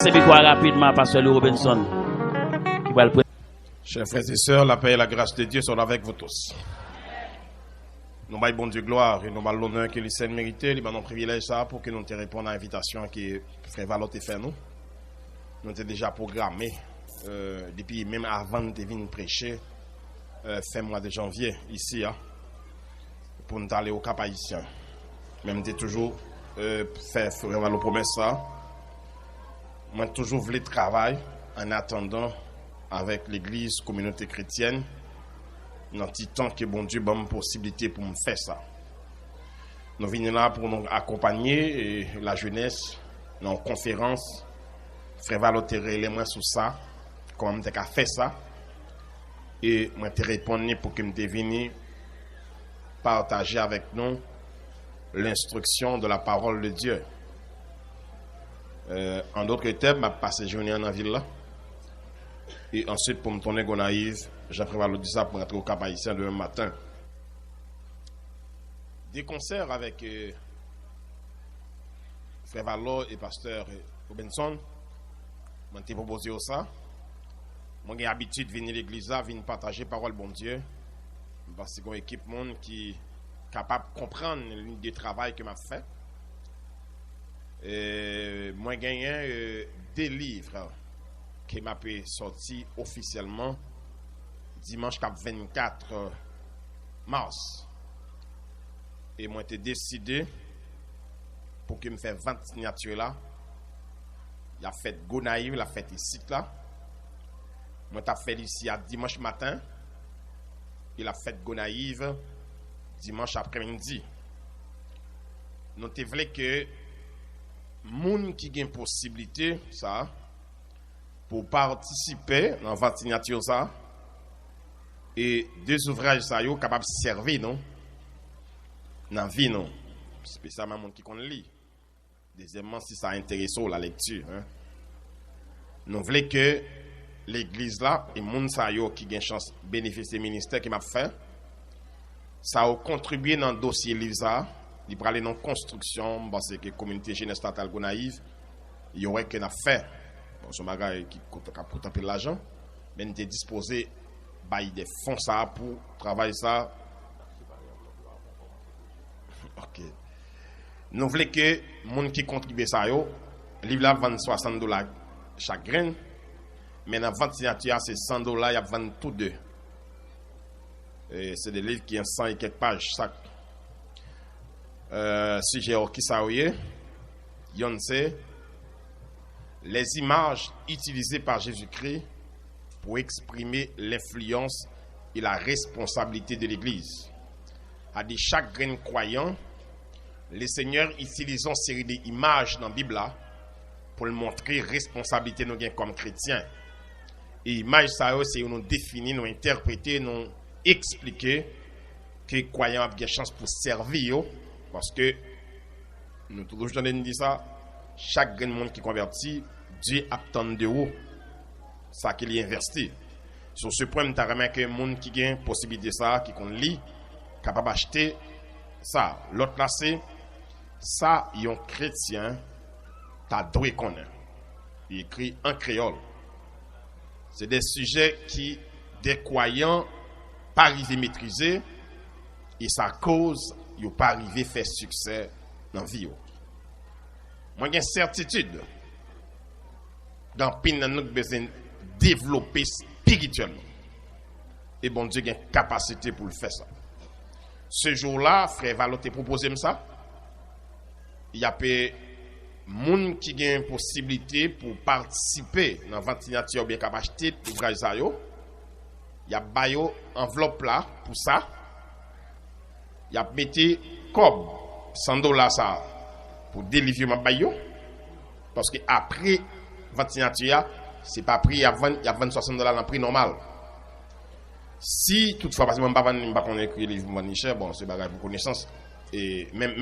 C'est quoi rapidement, Pasteur Louis Robinson. Chers frères et sœurs, la paix et la grâce de Dieu sont avec vous tous. Nous baillons bon Dieu gloire et nous baillons l'honneur que les saints méritent, les bons privilèges ça pour que nous te répondions à l'invitation que frère Valot a fait nous. Nous étions déjà programmés depuis même avant de venir prêcher fin mois de janvier ici pour nous aller au Cap Haïtien. Même de toujours faire frère Valot promesse ça. Moi toujours voulu travailler en attendant avec l'église communauté chrétienne dans le temps que bon Dieu donne possibilité pour me faire ça. Nous venons là pour nous accompagner la jeunesse dans une conférence. Frère Valoteré les mains sur ça, comment je faire ça. Et moi te répondre pour que me venu partager avec nous l'instruction de la parole de Dieu. En d'autres termes, je passe journée en ville là. Et ensuite, pour me tourner Gonaïve, j'ai prévu ça pour entrer au Cap Haïtien demain matin. Des concerts avec Frère Valot et Pasteur Robinson, je t'ai proposé ça. Moi, j'ai l'habitude de venir à l'église, de venir partager la parole de bon Dieu. Parce que j'ai une équipe qui est capable de comprendre la ligne de travail que je fait. Moi, j'ai gagné des livres qui m'a sorti officiellement dimanche 24 mars. Et moi, j'ai décidé pour que me fasse 20 signatures là. Il a fait Gonaïve, il a fait ici là. Moi, j'ai fait ici à dimanche matin. Il a fait Gonaïve dimanche après-midi. Nous te voulons que moun qui a une possibilité ça pour participer dans la signature ça et deux ouvrages ça yo capable de servir non dans vie non spécialement moun qui connaît lire. Deuxièmement si ça intéresse la lecture nous voulons que l'église là et moun ça yo qui gagne chance bénéficier ministère qui m'a fait ça a contribué dans le dossier livre ça. Il pour aller dans la construction, parce que la communauté jeunesse statale Gonaïve, il y aurait qu'un affaire. Bon, ce bagage qui coûte un peu l'argent, mais nous sommes disposés à bailler des fonds ça pour travailler ça. Ok. Nous voulons que les gens qui contribuent à ça, le livre là vend $60 chaque grain, mais dans la vente signature, c'est $100, il y a 20 tous deux. C'est des livres qui ont 100 et quelques pages chaque. Sujet qui ça c'est les images utilisées par Jésus-Christ pour exprimer l'influence et la responsabilité de l'Église. À dit chaque grain croyant, le Seigneur utilise une série d'images dans la Bible pour montrer responsabilité nous comme chrétiens. Et images ça c'est nous définir, nous interpréter, nous expliquer que croyants ont bien chance pour servir. Parce que, nous toujours dit ça, chaque grand monde qui convertit, Dieu attend de vous, ça qu'il y investi. Sur ce point, nous avons remarqué que les gens qui ont possibilité ça, qui ont lit, capable d'acheter ça. L'autre là, c'est ça, il y a un chrétien, t'as doué qu'on est. Il écrit en créole. C'est des sujets qui, des croyants, pas arrivés à maîtriser, et ça cause il n'est pas arrivé à faire succès dans la vie. Moi, j'ai une certitude dans le pays, nous avons besoin de développer spirituellement. Et bon Dieu a une capacité pour le faire ça. Ce jour-là, frère Valot a proposé ça. Il y a des gens qui ont une possibilité pour participer dans la vente signature ou bien acheter l'ouvrage. Il y a une enveloppe là pour ça. Il a mis comme $100 ça pour délivrer ma bayo parce que après votre signature c'est pas prix il y a 60$ dans le prix normal. Si toutefois parce que même pas qu'on écrit livre cher bon c'est bagage pour connaissance et même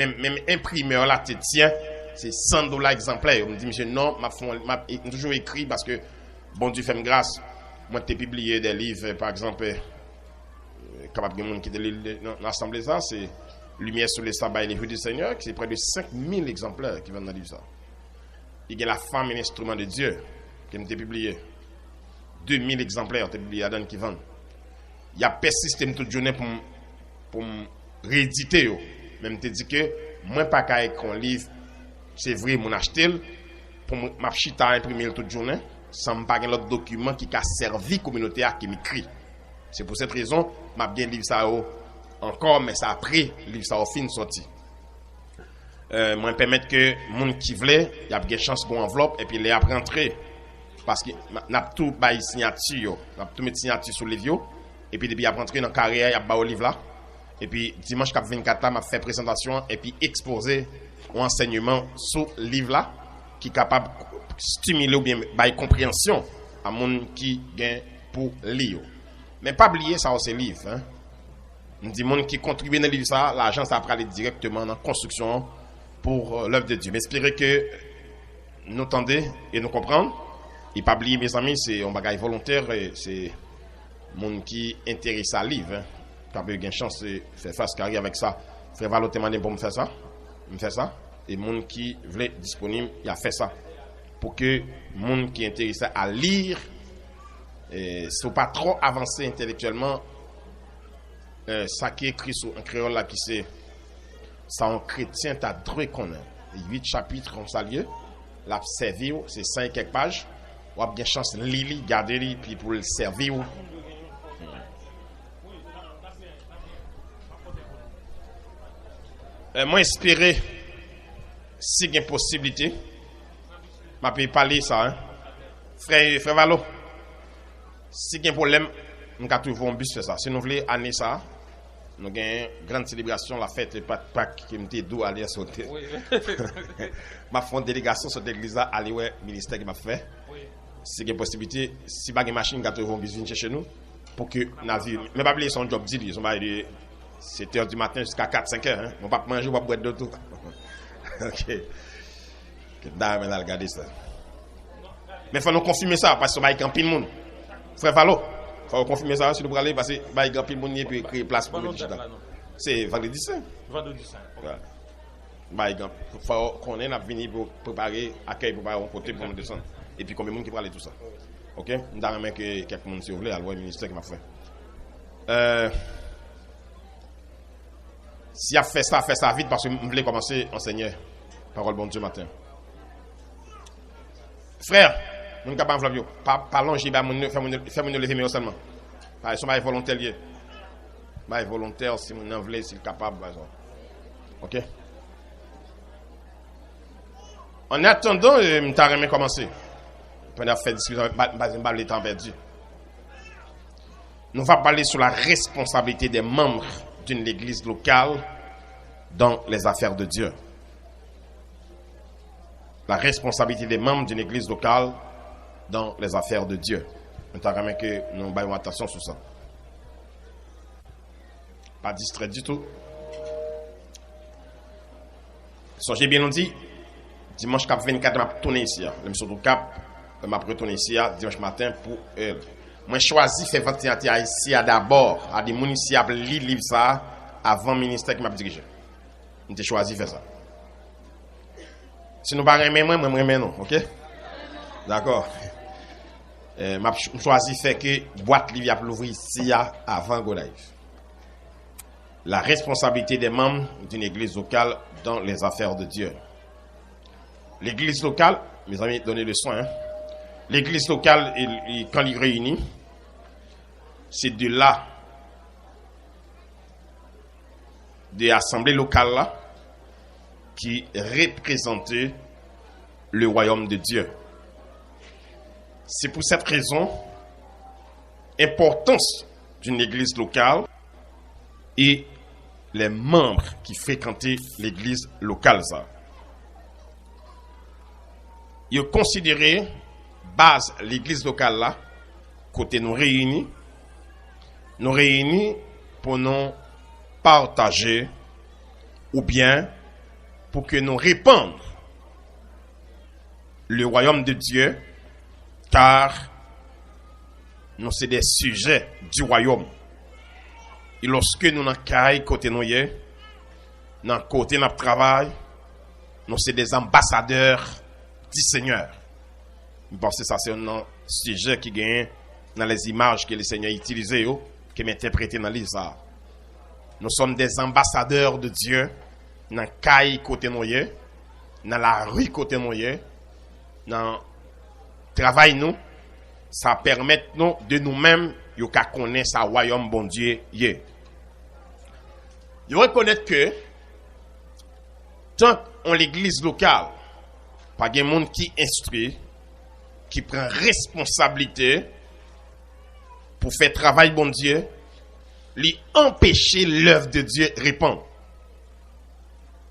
imprimeur là te tient c'est $100 exemplaire. On me dit monsieur non m'a toujours écrit parce que bon Dieu fait me grâce moi t'ai publié des livres par exemple capable de monde qui dans l'assemblée ça c'est Lumière sur les sabbats et les rues du Seigneur, c'est près de 5000 exemplaires qui viennent dans le livre ça. il y a la femme et l'instrument de Dieu qui m'a publié. 2000 exemplaires de publié à Dan qui vendent. Il y a persisté toute journée pour rééditer yo. Même te dit que moi pas qu'à écrire un livre, c'est vrai mon acheter pour m'a chita imprimer toute journée sans pas un autre document qui a servi communauté à qui m'écrit. C'est pour cette raison m'a bien livre ça encore mais ça après livre ça au fin sorti. Moi permettre que monde qui voulait, il y a une chance pour enveloppe et puis les après entrer parce que n'a tout bail signature, n'a tout mettre signature sur les vieux et puis depuis après entrer dans carrière, il y a ba au livre là. Et puis dimanche 24 là m'a fait présentation et puis exposer un enseignement sur le livre là qui est capable de stimuler ou bien bail compréhension à monde qui gagne pour lire. Mais pas oublier ça c'est livre hein. On dit monde qui contribue dans le livre ça, l'argent ça va aller directement dans la construction pour l'œuvre de Dieu. Mais j'espère que nous entendez et nous comprenons. Et pas oublier mes amis, c'est un bagage volontaire et c'est monde qui intéresse à livre hein. Quand j'ai eu une chance de faire face carrière avec ça, frère Valo t'a demandé pour me faire ça. Et monde qui voulait disponible, il a fait ça pour que monde qui est intéressé à lire ne soit pas trop avancé intellectuellement. Ça qui est écrit sur un créole là qui c'est ça en chrétien t'as droit qu'on a 8 chapitres comme ça lieu l'a servi c'est 5 quelques pages ou a bien chance lire garder puis pour le servir moi espérer si il y a une possibilité m'a peut parler ça hein frère Valo si il y a un problème nous avons trouvé un bus faire ça si nous voulons année ça nous avons une grande célébration, la fête de Pâques qui me dit d'où aller sauter. Oui. Ma fond délégation sur l'église à aller au ministère qui m'a fait. Oui. Si il y a une possibilité, si il y a une machine qui a besoin de chez nous, pour que nous vivions. Mais pas oublier son job dit, son bail de 7h du matin jusqu'à 4-5h. Hein. On ne va pas manger, on va boire de tout. Ok. D'ailleurs, on va regarder ça. Mais il faut nous confirmer ça parce que ça va camper le monde. Frère Valo. Il faut confirmer ça si nous voulons aller parce que il y a grand pile monde puis créer place pour le digital. C'est vendredi saint. Vendredi saint. Voilà. Il faut qu'on ait venir pour préparer accueil pour un côté pour nous descendre. Et puis combien de monde qui parle tout ça. OK, nous avons que quelqu'un si vous voulez à le ministère qui m'a fait. Si a fait ça vite parce que je voulais commencer à enseigner parole bon Dieu matin. Frère, nous ne pouvons pas parlons, je vais lever mes seulement. Ils sont volontaires liés. Volontaires, si vous en voulez, s'ils sont capables. Ok? En attendant, je vais commencer. Pendant faire discussion, le temps perdu. Nous allons parler sur la responsabilité des membres d'une église locale dans les affaires de Dieu. La responsabilité des membres d'une église locale dans les affaires de Dieu. Nous avons que nous avons attention sur ça. Pas distrait du tout. Songez bien, on dit, dimanche 24, je vais tourner ici. Je suis au Cap, je vais retourner ici dimanche matin pour elle. Moi, je choisis de faire 21 ici d'abord, à des municipales livre ça avant le ministère qui m'a dirigé. J'ai choisi de faire ça. Si nous ne parlons pas, moi, non, ok? D'accord. Je choisi de faire que boîte livre a l'ouvrir ici avant Go Live. La responsabilité des membres d'une église locale dans les affaires de Dieu. L'église locale, mes amis, donnez le soin. Hein? L'église locale, quand il réunit, c'est de là, de l'assemblée locale là, qui représentait le royaume de Dieu. C'est pour cette raison, l'importance d'une église locale et les membres qui fréquentaient l'église locale. Ils ont considéré base l'église locale là, côté nous réunis pour nous partager ou bien pour que nous répandre le royaume de Dieu, car nous sommes des sujets du royaume. Et lorsque nous n'avons qu'à côté nous, dans côté notre travail, nous sommes des ambassadeurs dit Seigneur. Je pense que ça c'est un sujet qui gagne dans les images que le Seigneur utilise, qui est interprété dans l'Isa. Nous sommes des ambassadeurs de Dieu dans le caille côté nous, dans la rue côté nous, dans le travail nous. Ça permet nous de nous-mêmes de connaître sa royaume bon Dieu. Vous reconnaître que tant qu'on l'église locale, pas de monde qui instruit, qui prend responsabilité pour faire travail bon Dieu, lui empêcher l'œuvre de Dieu répandre.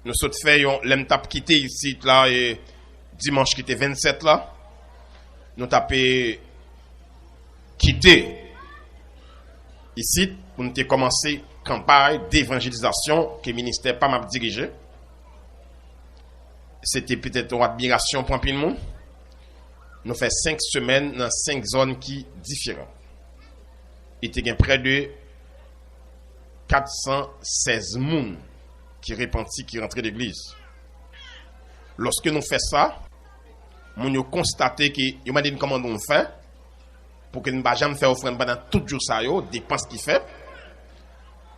Nous sommes fait l'aime tap quitté ici là et dimanche qui était 27 là, nous tapé quitter ici pour nous commencer campagne d'évangélisation que le ministère pas m'a dirigé. C'était peut-être une admiration pour un peu de monde. Nous faisons 5 semaines dans 5 zones qui différentes. Il y a près de 416 personnes qui repentis, qui rentrent l'église. Lorsque nous faisons ça, nous avons constaté que nous avons dit comment nous fait pour que nous ne jamais faire offrande pendant tout le jour, ça dépense qu'il fait.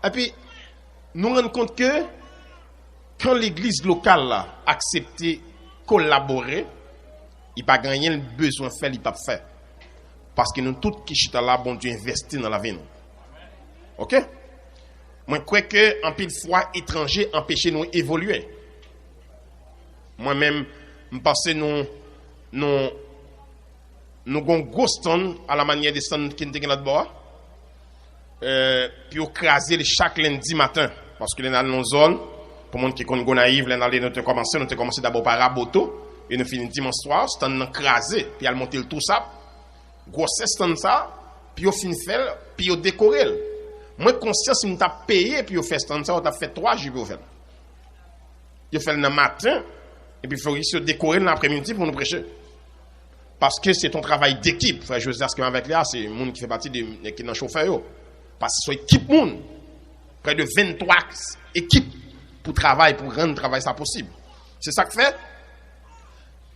Et puis, nous nous rendons compte que quand l'église locale a accepté de collaborer, il n'y a pas gagné le besoin de faire, il n'y a pas fait. Parce que nous tous qui sommes là, bon Dieu investit dans la vie. Ok? Moi, je crois que en pile fois, étrangers empêchent nous d'évoluer. Moi-même, je pense que nous avons gros stand à la manière des stands qui sont là-bas. Puis écraser chaque lundi matin. Parce que nous avons nos zones. Pour les gens qui sont naïfs, nous avons commencé d'abord par Raboto. Et nous finissons dimanche soir, stand écrasé. Puis nous avons monté tout ça. Grosse stand ça. Puis nous finissons faire. Puis nous décoré. Moi, conscience, nous avons payé. Puis nous fait stand ça. On a fait 3 jours. Nous fait le matin. Et puis il faut se décorer l'après-midi pour nous prêcher. Parce que c'est ton travail d'équipe. Frère Joseph, avec là, c'est le monde qui fait partie de qui est dans le chauffeur. Parce que c'est une équipe monde. Près de 23 équipes pour travailler, pour rendre le travail ça possible. C'est ça que fait.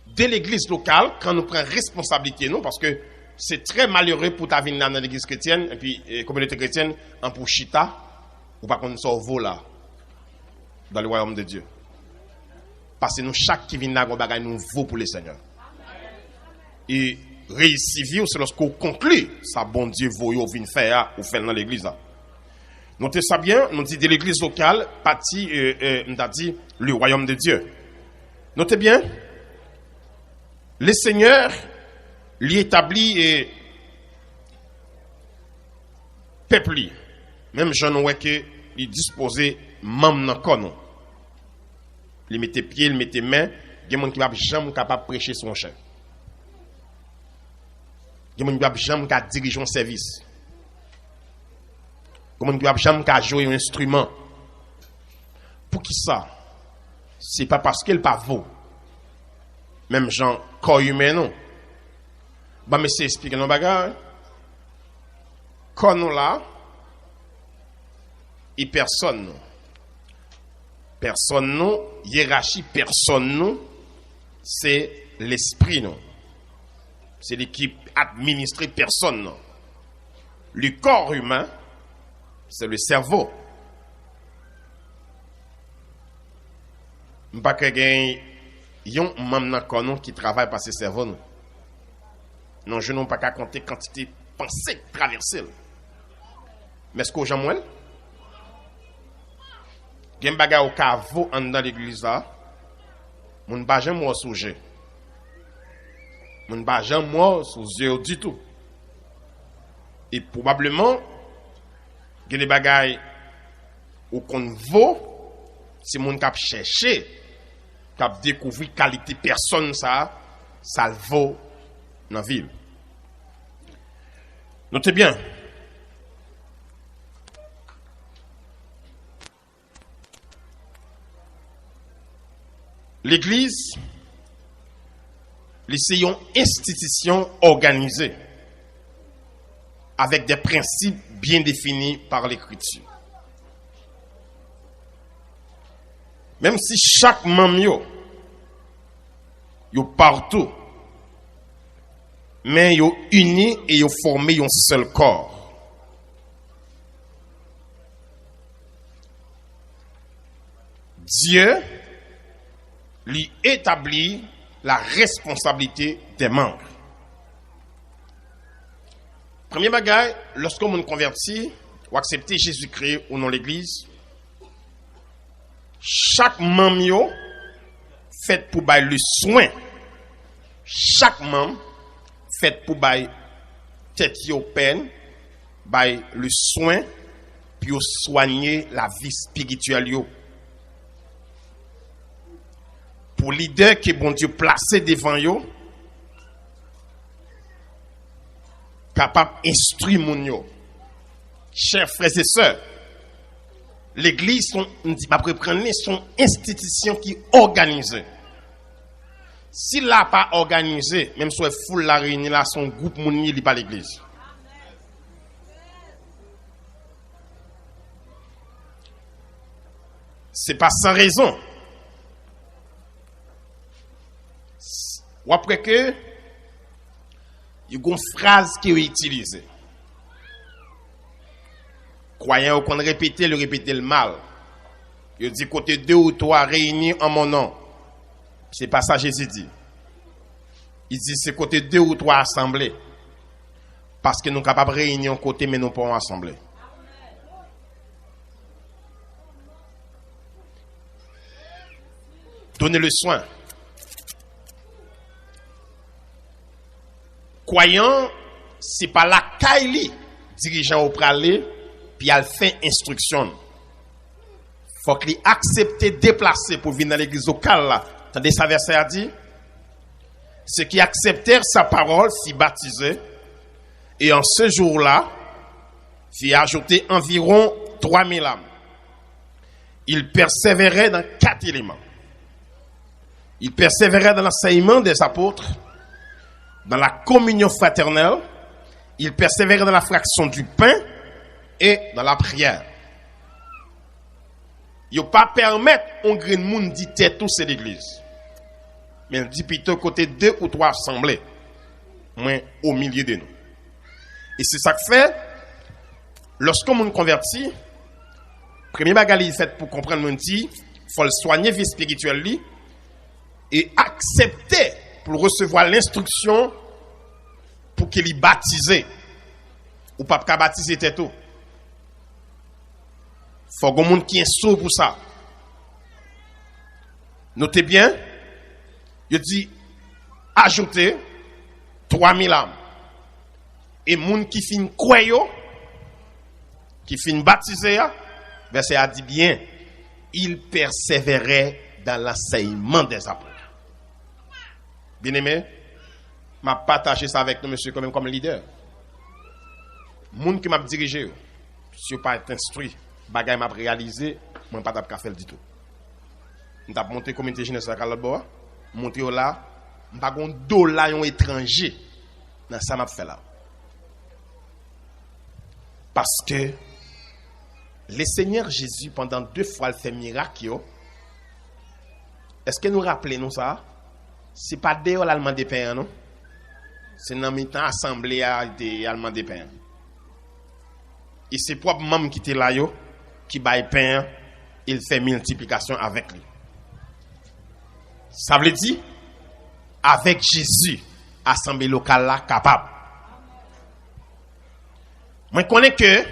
Dès l'église locale, quand nous prenons responsabilité, nous, parce que c'est très malheureux pour ta vie dans l'église chrétienne, et puis la communauté chrétienne, en pour chita, ou pas qu'on soit au là, dans le royaume de Dieu. Parce que nous, chaque qui vient là, nous vaut pour le Seigneur. Et réussir vivre, c'est lorsqu'on conclut, ça bon Dieu vaut ou vient faire ou faire dans l'église. Notez ça bien, nous dit de l'église locale, partie, on a dit, le royaume de Dieu. Notez bien, le Seigneur lui établit peuple, même Jean Noé que il disposait même dans corps. Il mettait pied, il mettait main, il y a des gens qui ne sont jamais capables de prêcher son chef. Il y a des gens qui ne sont jamais capables de diriger un service. Il y a des gens qui ne sont jamais capables de jouer un instrument. Pour qui ça? Ce n'est pas parce qu'elle n'est pas vaut. Même gens, corps humain, non. Bah, mais c'est expliqué nos bagages. Quand nous là, et personne nous. Personne nous, hiérarchie, personne nous, c'est l'esprit nous. C'est l'équipe administrée, personne nous. Le corps humain, c'est le cerveau. Je ne sais pas qu'il y a un membre qui travaille par ce cerveau. Non, non je n'ai pas qu'à compter quantité de pensée traversée. Mais est-ce que j'en ai? Il y a un bagage au cavo dans l'église là. Mon bagage moi sujet. Mon bagage moi sous yeux du tout. Et probablement il y a des bagages où qu'on vaut si mon cap chercher cap découvrir qualité personne ça le vaut dans la ville. Notez bien. L'Église, c'est une institution organisée avec des principes bien définis par l'Écriture. Même si chaque membre yo partout. Mais yo unis et yo formé un seul corps. Dieu lui établit la responsabilité des membres. Premier bagage, lorsqu'on nous convertit ou accepter Jésus-Christ ou non l'église, chaque membre fait pour bailler le soin. Chaque membre fait pour bailler tête yo peine, bailler le soin puis soigner la vie spirituelle yo. Pour leader que bon Dieu placé devant yo, capable d'instruire mon yo. Chers frères et sœurs, l'église son institution qui organisée. Si là pas organisé, même si foule la réunion là, son groupe mouni li pas l'église. C'est pas sans raison. Ou après que, il y a une phrase qui est utilisée. Croyant qu'on répète le mal. Il dit côté 2 ou 3 réunis en mon nom. C'est pas ça Jésus dit. Il dit c'est côté 2 ou 3 assemblés. Parce que nous sommes capables de réunir en côté, mais nous ne pouvons pas assembler. Donnez le soin. Croyant, c'est pas la Kaili dirigeant au pralé, puis elle fait instruction. Faut qu'il accepte de déplacer pour venir dans l'église locale là. Attendez, ça verset a dit, ceux qui acceptèrent sa parole s'y baptisaient, et en ce jour-là, s'y ajouté environ 3000 âmes. Ils persévéraient dans 4 éléments. Ils persévéraient dans l'enseignement des apôtres, dans la communion fraternelle, ils persévéraient dans la fraction du pain et dans la prière. Ils ne pas permettre un grand monde dit tout c'est l'église. Mais il dit plutôt côté 2 ou 3 assemblées, moins au milieu de nous. Et c'est ça que fait, lorsqu'on nous convertit, premier bagage il fait pour comprendre nous dit, faut le soigner vie spirituelle et accepter pour recevoir l'instruction pour qu'il y baptise. Ou pas qu'à baptiser tout. Faut que monde qui est sourd pour ça. Notez bien, il dit ajouter 3000 âmes. Et monde qui fin croyo, qui fin baptisé, verset a dit bien, il persévérait dans l'enseignement des apôtres. Bien aimé, m'a partagé ça avec nous, monsieur, quand même comme leader. Moun qui m'a dirigé, si je pas être instruit, bagay m'a réalisé, moi pas t'a faire du tout. On t'a monté communauté jeunesse à l'autre monté là, m'pas gon dollar un étranger dans ça m'a fait là. Parce que le Seigneur Jésus pendant 2 fois il fait miracle. Est-ce que nous rappelons ça? C'est pas dehors l'allemand des pains, non? C'est dans le temps assemblée des allemands des pains. Et c'est propre même qui était là, qui baille pain, il fait multiplication avec lui. Ça veut dire, avec Jésus, assemblée locale là, capable. Moi, je connais que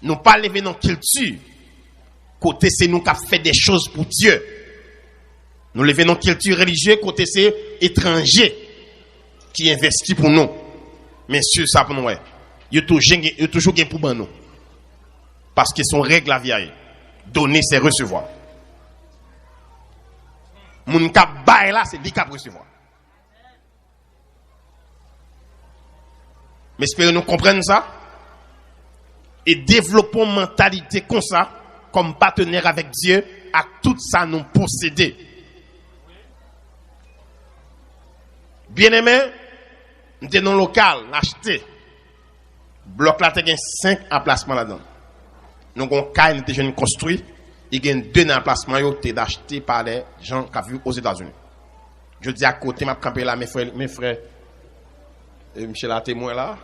nous pas lever dans culture, côté c'est nous qui fait des choses pour Dieu. Nous levons nos culture religieuse côté c'est étranger qui investit pour nous. Mais sur ça pour nous, il y a toujours gain pour nous. Parce que son règle la vie, donner c'est recevoir. Mon cap bail là c'est lui qui recevoir. Mais espérons nous comprendre ça et développons une mentalité comme ça, comme partenaire avec Dieu, à tout ça nous posséder. Bien-aimé, nous sommes dans le local, acheté. Bloc là, il y a 5 emplacements là-dedans. Nous avons un cas, nous avons déjà construit. Il y a 2 emplacements qui ont été achetés par les gens qui vivent aux États-Unis. Je dis à côté, m'a campé là, mes frères, Michel a témoin là.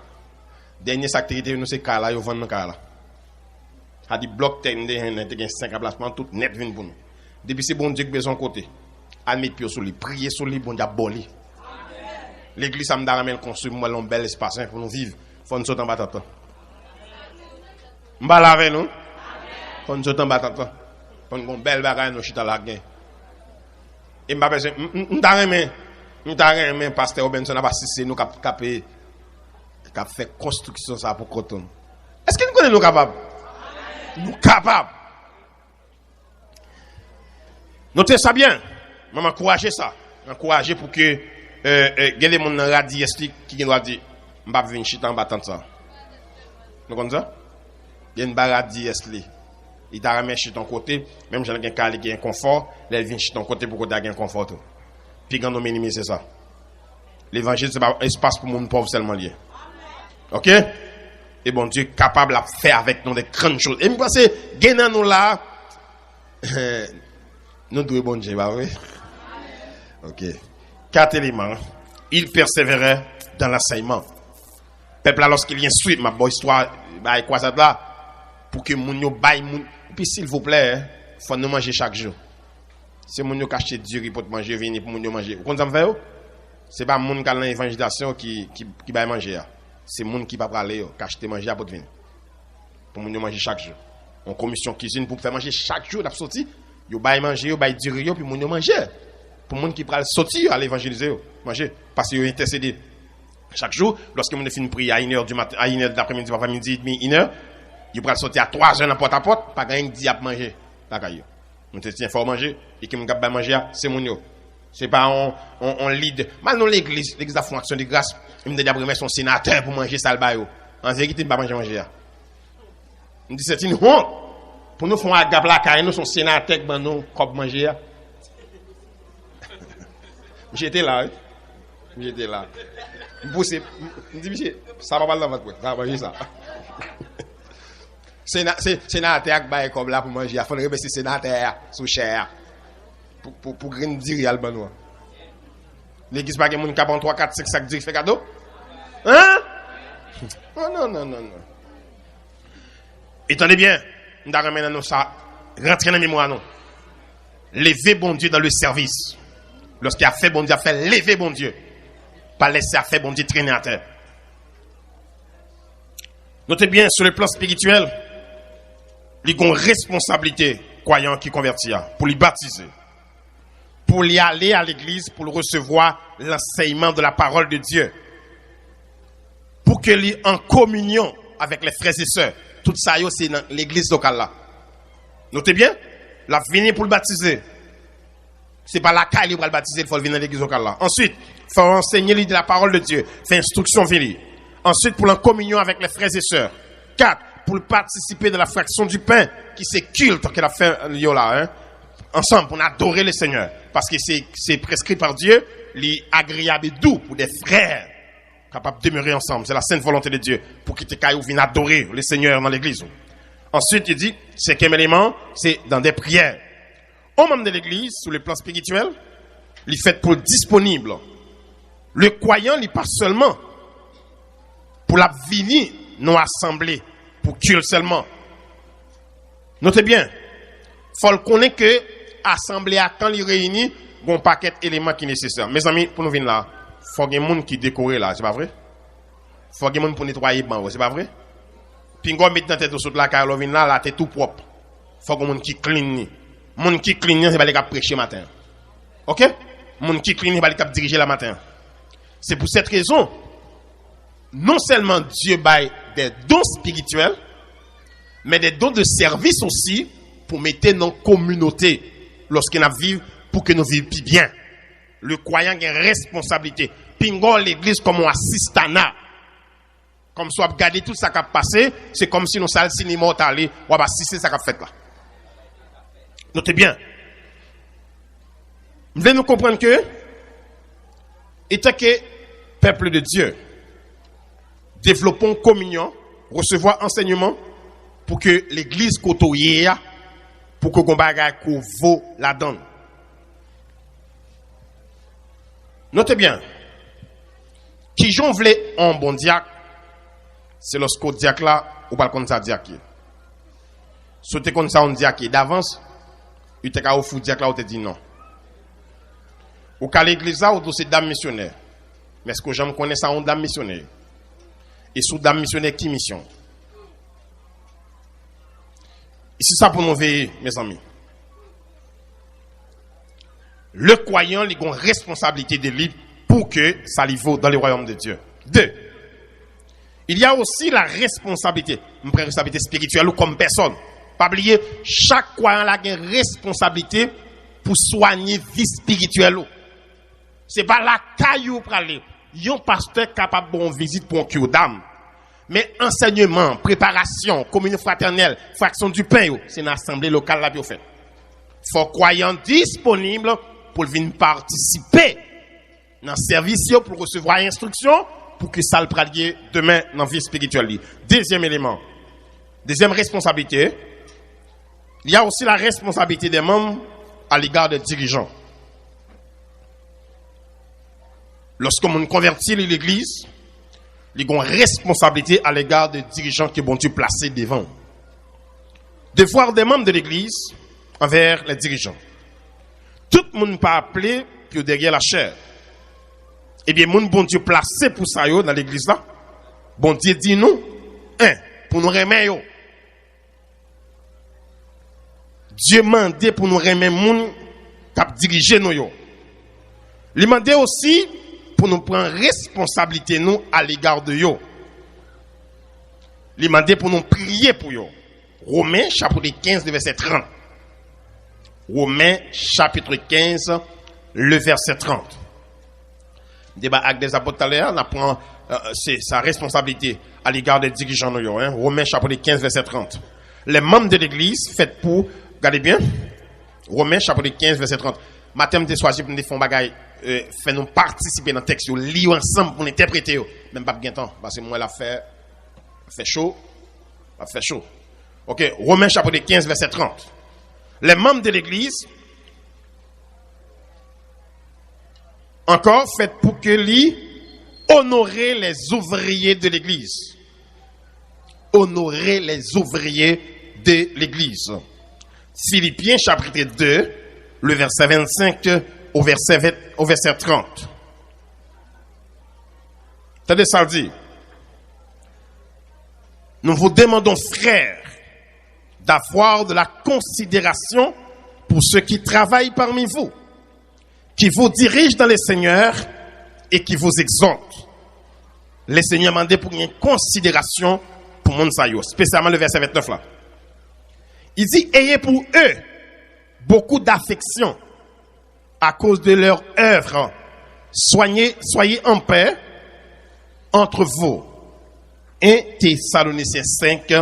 Dernier activité, nous c'est cas là, ils vendent cas là. A dit bloc technique, 5 emplacements, tout net vient pour nous. Depuis c'est bon Dieu qui besoin côté. À mettre pied sur lui, prier sur lui, bon Dieu boli. L'église ça me donne ramène construire moi un bel espace pour nous vivre. Faut nous sortir en battant. M'ba laver nous. Faut nous sortir en battant. Faut une belle bagaille nous chita la gain. Et m'a besoin m'ta pasteur Benson a pas si nous cap fait construction ça pour coton. Est-ce que nous connaissons nous capables? Nous capables. Notez ça bien. Maman encourager ça. Encourager pour que les gens dans radio qui doit dire m'pa venir chita en battant ça. Nous connaissons ça? Il y a une baradi esli. Il t'a ramené chez ton côté, même j'en ai un cas qui a un confort, il vient chez ton côté pour que tu aies un confort. Puis quand on minimise c'est ça. L'évangile c'est pas un espace pour mon pauvre seulement lié. OK? Et bon Dieu est capable de faire avec nous des grandes choses. Et je pense que gagnant nous là nous devons bon Dieu, bah oui. OK. 4 éléments. Il persévérait dans l'enseignement. Peuple là lorsqu'il vient suivre ma bonne histoire, bah quoi ça là pour que moun yo baille moun. Puis s'il vous plaît, faut nous manger chaque jour. C'est moun yo cacher du riz pour manger, venir pour moun yo manger. Vous comprenez ça me fait? C'est pas moun qui a l'évangélisation qui baille manger. C'est moun qui va parler, cacher manger pour venir. Pour moun yo manger chaque jour. En commission cuisine pour faire manger chaque jour d'ab sorti, yo baille manger, yo baille du riz puis moun yo manger. Pour moun qui pral sorti à l'évangéliser, manger parce que yo intercédé. Chaque jour, lorsque moun fin prier à 1h du matin, à 1h d'après-midi, après midi et demi, 1h, il peut sortir à 3h dans porte à porte, pas gagner dit à manger. On te tient fort manger et qui me gagne manger, c'est mon yo. C'est pas on lead. Maintenant l'église a fait action de grâce, il me dit après son sénateur pour manger ça le bail. En vérité, il pas manger. Il me dit c'est une honte pour nous faire un gap la caille, nous son sénateur ben nous comme manger. J'étais là. J'étais là. Je me dis monsieur, ça va pas dans votre ça va manger ça. Sénateur bail comme là pour manger, il faut remercier sénateur sous cher pour grandir albano. L'église pas que moun cap en 3 4 5 sacs dire fait cadeau? Hein? Non. Étendez bien, nous ramène nous ça rentrer dans mémoire non. Lever bon Dieu dans le service. Lorsqu'il a fait bon Dieu, a fait lever bon Dieu. Pas laisser à faire bon Dieu traîner à terre. Notez bien sur le plan spirituel, il y a une responsabilité, croyant qui convertit, pour lui baptiser, pour y aller à l'église, pour recevoir l'enseignement de la parole de Dieu, pour qu'il y ait en communion avec les frères et sœurs. Tout ça, c'est dans l'église locale là. Notez bien, la venir pour le baptiser. C'est pas la caille pour le baptiser, il faut venir dans l'église locale là. Ensuite, il faut enseigner de la parole de Dieu, faire instruction venir. Ensuite, pour la communion avec les frères et sœurs. 4. Pour participer de la fraction du pain, qui c'est culte qu'elle a fait là, hein? Ensemble, pour adorer le Seigneur. Parce que c'est prescrit par Dieu, les agréable et doux pour des frères capables de demeurer ensemble. C'est la sainte volonté de Dieu pour qu'ils viennent adorer le Seigneur dans l'église. Ensuite, il dit, 5e élément, c'est dans des prières. Au membre de l'église, sur le plan spirituel, il fait pour disponible. Le croyant, il pas seulement pour la venir non assemblée pour culte seulement. Notez bien, faut le connaître que assemblée à quand il réunit, bon paquet d'éléments qui nécessaires. Mes amis, pour nous venir là, faut qu'il y ait des gens qui décorent là, c'est pas vrai? Faut qu'il y ait des gens pour nettoyer ban, c'est pas vrai? Puis on met dans tête sous la car là, t'es tout propre. Faut qu'il y ait des gens qui clean. Moun qui clean, c'est pas les gars prêcher matin. OK? Moun qui clean, c'est pas les gars diriger la matin. C'est pour cette raison, non seulement Dieu baille des dons spirituels, mais des dons de service aussi pour mettre dans la communauté lorsqu'on vit pour que nous vivions bien. Le croyant a une responsabilité. Pingo l'église comme un assistant. Comme si on a regardé tout ça qui a passé, c'est comme si nous sommes au cinéma, on va assister ça qui a fait là. Notez bien. Vous devez nous comprendre que, étant que peuple de Dieu, développons communion, recevoir enseignement pour que l'église côtoie, pour que qu'on bagaille qu'on vaut la donne. Notez bien. Qui j'en voulait un bon diacre, c'est lorsqu'au diacre là, ou pas comme ça diacre. Si tu comme ça on diacre d'avance, il te ka au fou diacre là, ou te dit non. Ou qu'à l'église là, ou c'est dame missionnaire. Mais est-ce que j'aime connaître ça on dame missionnaire? Et sous dame missionnaire qui mission? Ici ça pour nous veiller, mes amis. Le croyant, il a une responsabilité de lui pour que ça lui vaut dans le royaume de Dieu. 2. Il y a aussi la responsabilité, une responsabilité spirituelle ou comme personne. Pas oublier, chaque croyant a une responsabilité pour soigner la vie spirituelle. Ce n'est pas la caillou pour aller. Il y a un pasteur capable de faire une visite pour un cure d'âme. Mais enseignement, préparation, communion fraternelle, fraction du pain, c'est une assemblée locale là fait. Il faut croyant disponible pour venir participer dans le service pour recevoir instruction pour que ça le pratique demain dans la vie spirituelle. Deuxième élément, deuxième responsabilité, il y a aussi la responsabilité des membres à l'égard des dirigeants. Lorsqu'on convertit l'église, il y a une responsabilité à l'égard des dirigeants qui vont être placés devant. Devoir des membres de l'église envers les dirigeants. Tout le monde pas appelé puis derrière la chair. Eh bien, mon bon Dieu placé pour ça dans l'église là. Bon Dieu dit nous, pour nous remettre. Dieu mandé pour nous remettre moun cap diriger nous yo. Il mandé aussi pour nous prendre responsabilité nous à l'égard de yo. Il mandé pour nous prier pour yo. Romains chapitre 15 verset 30. Romains chapitre 15 le verset 30. Débat avec des apôtres tout à l'heure, on apprend c'est sa responsabilité à l'égard des dirigeants nous. Romains chapitre 15 verset 30. Les membres de l'église faites pour, regardez bien, Romains chapitre 15 verset 30. Matin de choisi pour nous faire bagaille, faire nous participer dans le texte, lire ensemble pour l'interpréter. Même pas bien temps, parce que moi la fait chaud, OK, Romains chapitre 15 verset 30. Les membres de l'église encore fait pour que lui honorer les ouvriers de l'église. Honorer les ouvriers de l'église. Philippiens chapitre 2, le verset 25 au verset 30. Attendez ça dit. Nous vous demandons, frères, d'avoir de la considération pour ceux qui travaillent parmi vous, qui vous dirigent dans le Seigneur et qui vous exhortent. Le Seigneur m'a demandé pour une considération pour mon sayo, spécialement le verset 29 là. Il dit, ayez pour eux beaucoup d'affection à cause de leur œuvre. Soyez en paix entre vous. 1 Thessaloniciens 5,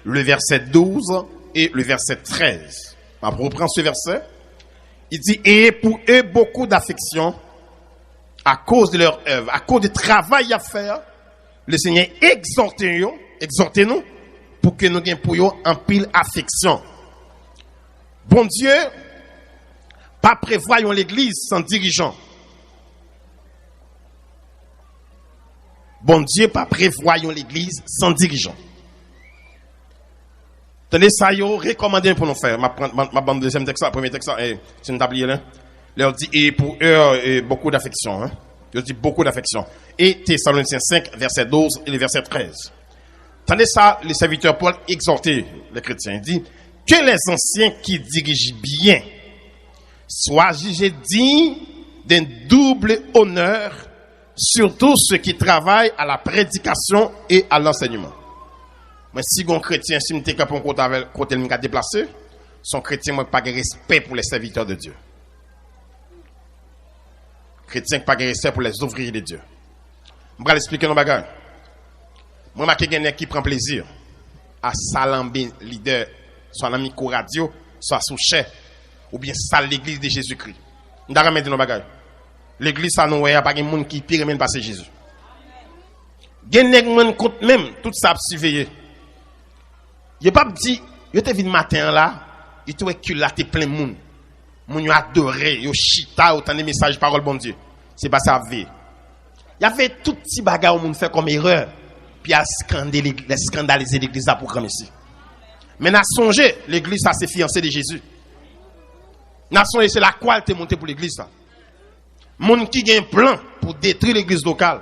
le verset 12 et le verset 13. On reprend ce verset. Il dit, ayez pour eux beaucoup d'affection à cause de leur œuvre, à cause du travail à faire. Le Seigneur exhortez-nous pour que nous ayons pour eux en pile affection. Bon Dieu, pas prévoyons l'église sans dirigeant. Bon Dieu, pas prévoyons l'église sans dirigeant. Tenez ça, yo, recommandé pour nous faire. Ma bande deuxième texte, premier texte, c'est une tablier là. Leur dit, et pour eux, beaucoup d'affection, hein. Je dis beaucoup d'affection. Et Thessaloniciens 5, verset 12 et le verset 13. Tenez ça, les serviteurs Paul exhortaient les chrétiens. Il dit, que les anciens qui dirigent bien soient jugés dignes d'un double honneur, surtout ceux qui travaillent à la prédication et à l'enseignement. Mais si un chrétien, si je suis capable de côté me déplacer, son chrétien n'a pas de respect pour les serviteurs de Dieu. Chrétien n'a pas de respect pour les ouvriers de Dieu. Je vais l'expliquer nos bagages. Moi, je suis quelqu'un qui prend plaisir à salamber leader, soit dans micro radio, soit sous chef, ou bien ça l'église de Jésus-Christ. Je vais remettre nos bagages. L'église, ça nous a pas de monde qui pire même passer Jésus. Il y a des gens qui même tout ça surveiller. Il a pas dit, il te vu le matin là, il te que là t'es plein de monde. Moun yo adoré, yo chita autant de messages parole bon Dieu. C'est pas ça vie. Il y avait tout petit bagage où monde fait comme erreur, puis a scandaliser l'église là pour comme ici. Mais n'a songé, l'église ça c'est fiancé de Jésus. N'a songé c'est la qualité montée pour l'église ça. Monde qui a un plan pour détruire l'église locale,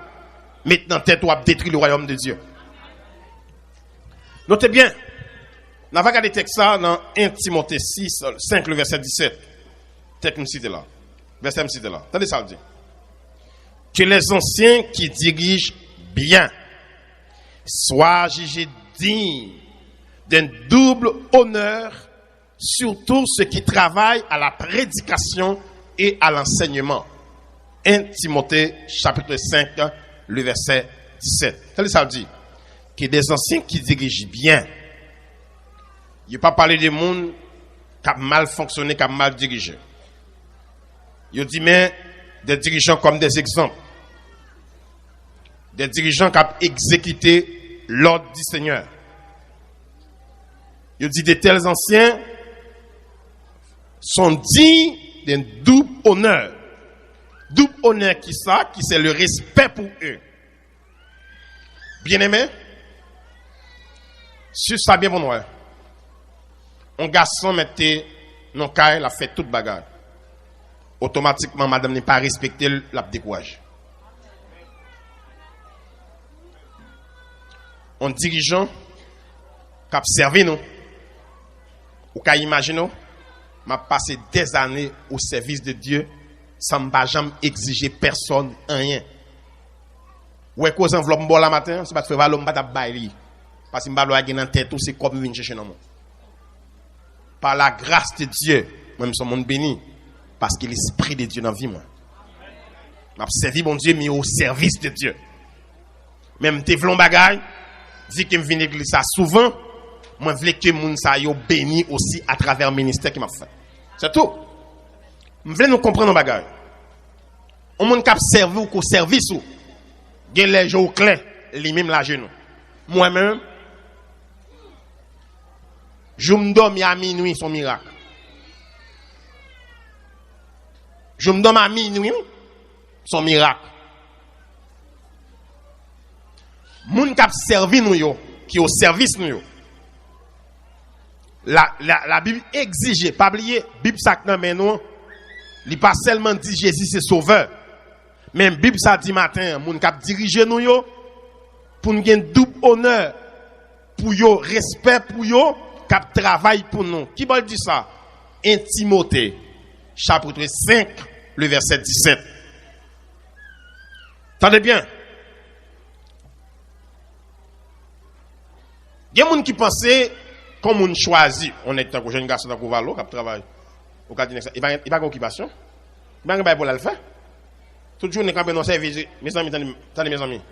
maintenant tête ou à détruire le royaume de Dieu. Notez bien, on va regarder le texte ça dans 1 Timothée 6, 5, le verset 17. Texte nous cite là. Verset me cite là. Attendez ça le dit. Que les anciens qui dirigent bien soient jugés dignes d'un double honneur, surtout ceux qui travaillent à la prédication et à l'enseignement. 1 Timothée chapitre 5, le verset 17. Attendez ça le dit. Que des anciens qui dirigent bien. Il ne pas parler des monde qui a mal fonctionné, qui a mal dirigé. Il dit mais des dirigeants comme des exemples. Des dirigeants qui ont exécuté l'ordre du Seigneur. Il dit de tels anciens sont dignes d'un double honneur. Double honneur qui ça, qui c'est le respect pour eux. Bien aimé, sur ça bien pour nous. Un garçon mettait non caille, a fait toute bagarre. Automatiquement, madame n'est pas respectée, la décourage. Un dirigeant qui a servi nous, ou qui a imaginé, m'a passé des années au service de Dieu sans ne jamais exiger personne rien. Ou est-ce que vous enveloppez la matin, c'est pas de faire l'homme pas bailler. Parce que m'balo a gagné en tête tout c'est comme venir chercher dans moi. Par la grâce de Dieu, moi je suis monde béni parce que l'esprit de Dieu dans vie moi. M'a servi mon Dieu mais au service de Dieu. Même te vlon bagay, dit que me vinn l'église ça souvent, moi je veux que moun sa yo béni aussi à travers le ministère qui m'a fait. C'est tout. Je veux nous comprendre bagay. On moun k'ap servi ou ko service ou gen les jours clairs, li même la genou. Moi-même je me dorme à minuit, son miracle. Je me dorme à minuit, son miracle. Moun k'ap servi nous yo, qui au service nous yo. La Bible exige, pas oublier, Bible ça nan men nous, li pas seulement dit Jésus c'est sauveur. Même Bible ça dit matin, moun k'ap dirige nous yo pour nous gagner double honneur, pour yo respect pour yo. Cap travail pour nous. Qui va dire ça? 1 Timothée, chapitre 5, le verset 17. Attendez bien. Il y a des gens qui pensent comme on choisit. On est un jeune garçon dans le Valo, qui travaille. Il n'y a pas d'occupation. Il n'y a pas de le faire. Tout le jour, on est campé dans le service. Mes amis, attendez mes amis.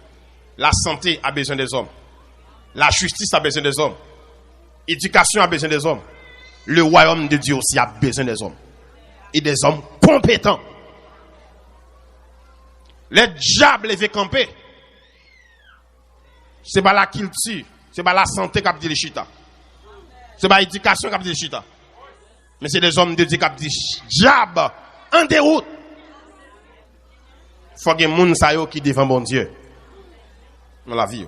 La santé a besoin des hommes. La justice a besoin des hommes. L'éducation a besoin des hommes. Le royaume de Dieu aussi a besoin des hommes. Et des hommes compétents. Les diables les fait camper. Ce n'est pas la culture. Ce n'est pas la santé qui a dit les chita. Ce n'est pas l'éducation qui a dit les chita. Mais c'est des hommes de Dieu qui ont dit diable en déroute. Il faut que les gens qui défendent bon Dieu. Dans la vie.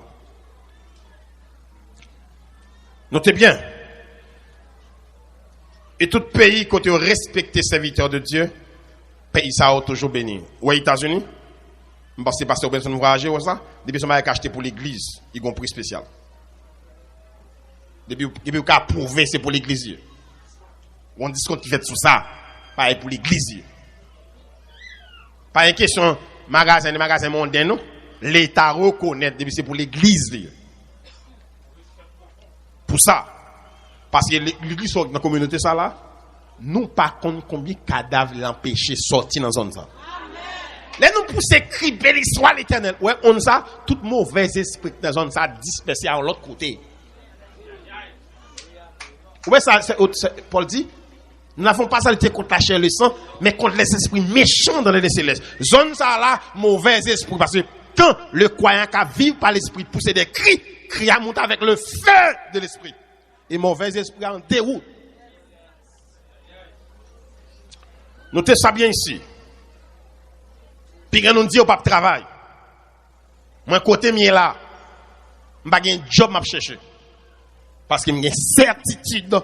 Notez bien. Et tout pays, quand on respecte les serviteurs de Dieu, pays ça a toujours béni. Ou aux États-Unis, parce que pasteur Benson voyager ou ça, depuis qu'on a acheté pour l'église, ils ont un prix spécial. Depuis qu'on a prouvé c'est pour l'église. On dit ce qu'on fait sur ça, pas pour l'église. Pas une question magasin mondain non, l'État reconnaît depuis c'est pour l'église. Pour ça, parce que l'église dans la communauté, ça là, nous pas compte combien de cadavres l'empêcher de sortir dans la zone. Là, nous poussons crier l'histoire l'éternel. Ouais, on ça, tout mauvais esprit dans la zone, ça dispersé à l'autre côté. Ouais, ça, Paul dit, nous n'avons pas ça contre la chair et le sang, mais contre les esprits méchants dans les célestes. Zone ça là, mauvais esprit. Parce que quand le croyant qui vit par l'esprit pousse des cris, crie à monter avec le feu de l'esprit. Et mauvais esprit en déroute. Notez ça bien ici. Puis quand on dit, on pas de travail. Moi, côté mien là, je n'ai pas un job à chercher. Parce que j'ai une certitude,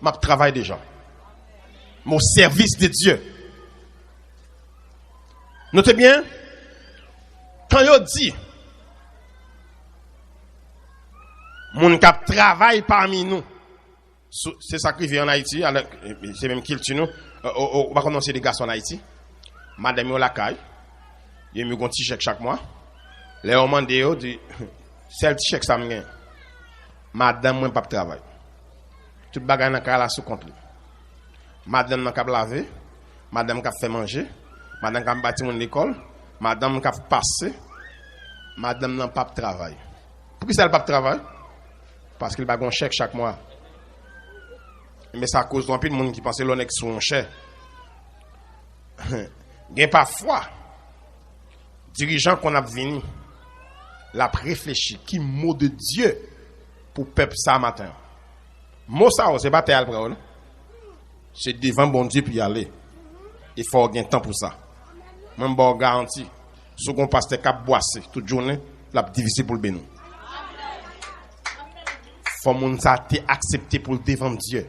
je travaille déjà. Mon service de Dieu. Notez bien, quand il dit, mon cap travaille parmi nous, c'est ça qui vient en Haïti, c'est même qui le tue nous, on va commencer des garçons en Haïti, madame yo la caille, il me un petit chèque chaque mois, les hommes demandent, dit, c'est le petit chèque ça me gagne, madame moi pas de travail, tout bagage dans la la sous compte, madame n'a qu'à laver, madame n'a fait manger, madame n'a bâti mon école, madame n'a passé, madame n'a pas de travail. Pourquoi ça n'a pas de travail? Parce qu'il a un chèque chaque mois. Mais c'est à cause d'un peu de monde qui pense que l'on est sur un chèque. Il y a parfois, dirigeants qu'on a venu, l'a réfléchi, qui mot de Dieu pour peuple ça matin. Mot ça, c'est pas tel problème. C'est devant bon Dieu pour y aller. Il faut gagner temps pour ça. Même bon garantie. Si on passe cap boissé toute journée, la difficile pour le bénin. Faut moun ça accepté pour le devant Dieu.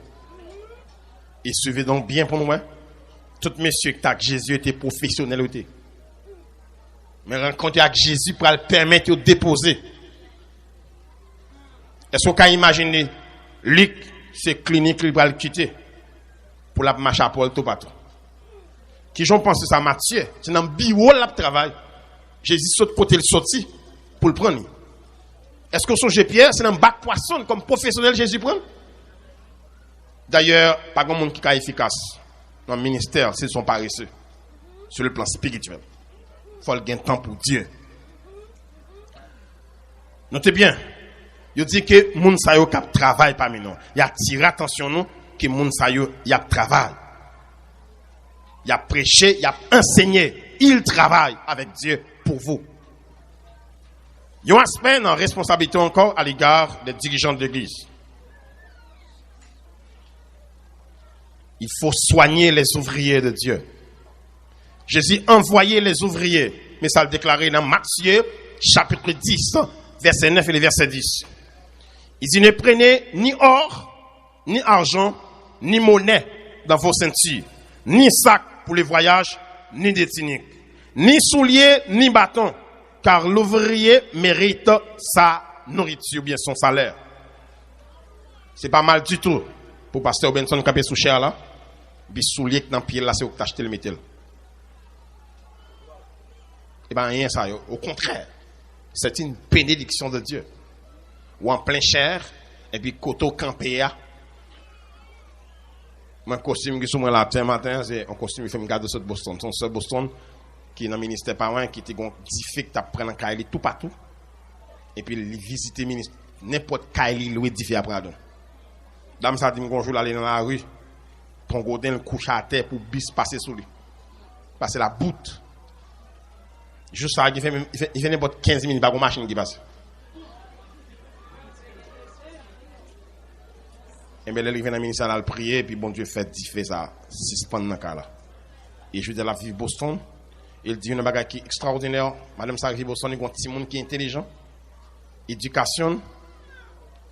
Et suivez donc bien pour nous. Tout monsieur qui avec Jésus était professionnel. Mais rencontrer avec Jésus pour le permettre de déposer. Est-ce qu'on peut imaginer Luc, c'est clinique qu'il va le quitter pour la marcher à Paul tout partout. Qui j'en pense ça Matthieu, c'est dans le bureau là travail. Jésus saute côté le sorti pour le prendre. Est-ce que son Pierre c'est dans le bac poisson comme professionnel Jésus prend? D'ailleurs, pas grand monde qui est efficace dans le ministère s'ils sont paresseux sur le plan spirituel. Il faut gagner temps pour Dieu. Notez bien, il dit que moun sa yo k'ap travail parmi nous. Il a tiré attention nous que moun sa yo y a travail. Il a prêché, il a enseigné, il travaille avec Dieu pour vous. Il y a un aspect en responsabilité encore à l'égard des dirigeants de l'Église. Il faut soigner les ouvriers de Dieu. Jésus envoyait les ouvriers, mais ça le déclarait dans Matthieu chapitre 10, verset 9 et verset 10. Il dit, ne prenez ni or, ni argent, ni monnaie dans vos ceintures, ni sac pour les voyages, ni des tuniques, ni souliers, ni bâtons, car l'ouvrier mérite sa nourriture, bien son salaire. C'est pas mal du tout pour pasteur Benson qui est sous cher là, puis souliers qui dans pied là, c'est où tu acheté le métal. Eh bien, rien ça, au contraire, c'est une bénédiction de Dieu. Ou en plein chair, et puis koto campé. Mon costume qui est sur moi là, matin, c'est un costume qui fait me garder de Boston. Son seul Boston qui est dans le ministère par an, qui était difficile à prendre en Kaili tout partout. Et puis, il visite le ministère, n'importe Kaili, lui, difficile à prendre. Dame, ça dit, bonjour, aller dans la rue, pour godin le couche à terre pour bis passer sous lui. Passer la boute. Juste ça, il fait n'importe 15 minutes, il n'y a pas de machine qui passe. Et bien, il vient dans le ministère, il prier, et puis bon Dieu fait ça, suspendre dans le cas là. Et je dis à la vie Boston, il dit une bagarre qui est extraordinaire. Madame Sarah Boston, il y a un petit monde qui est intelligent. Éducation,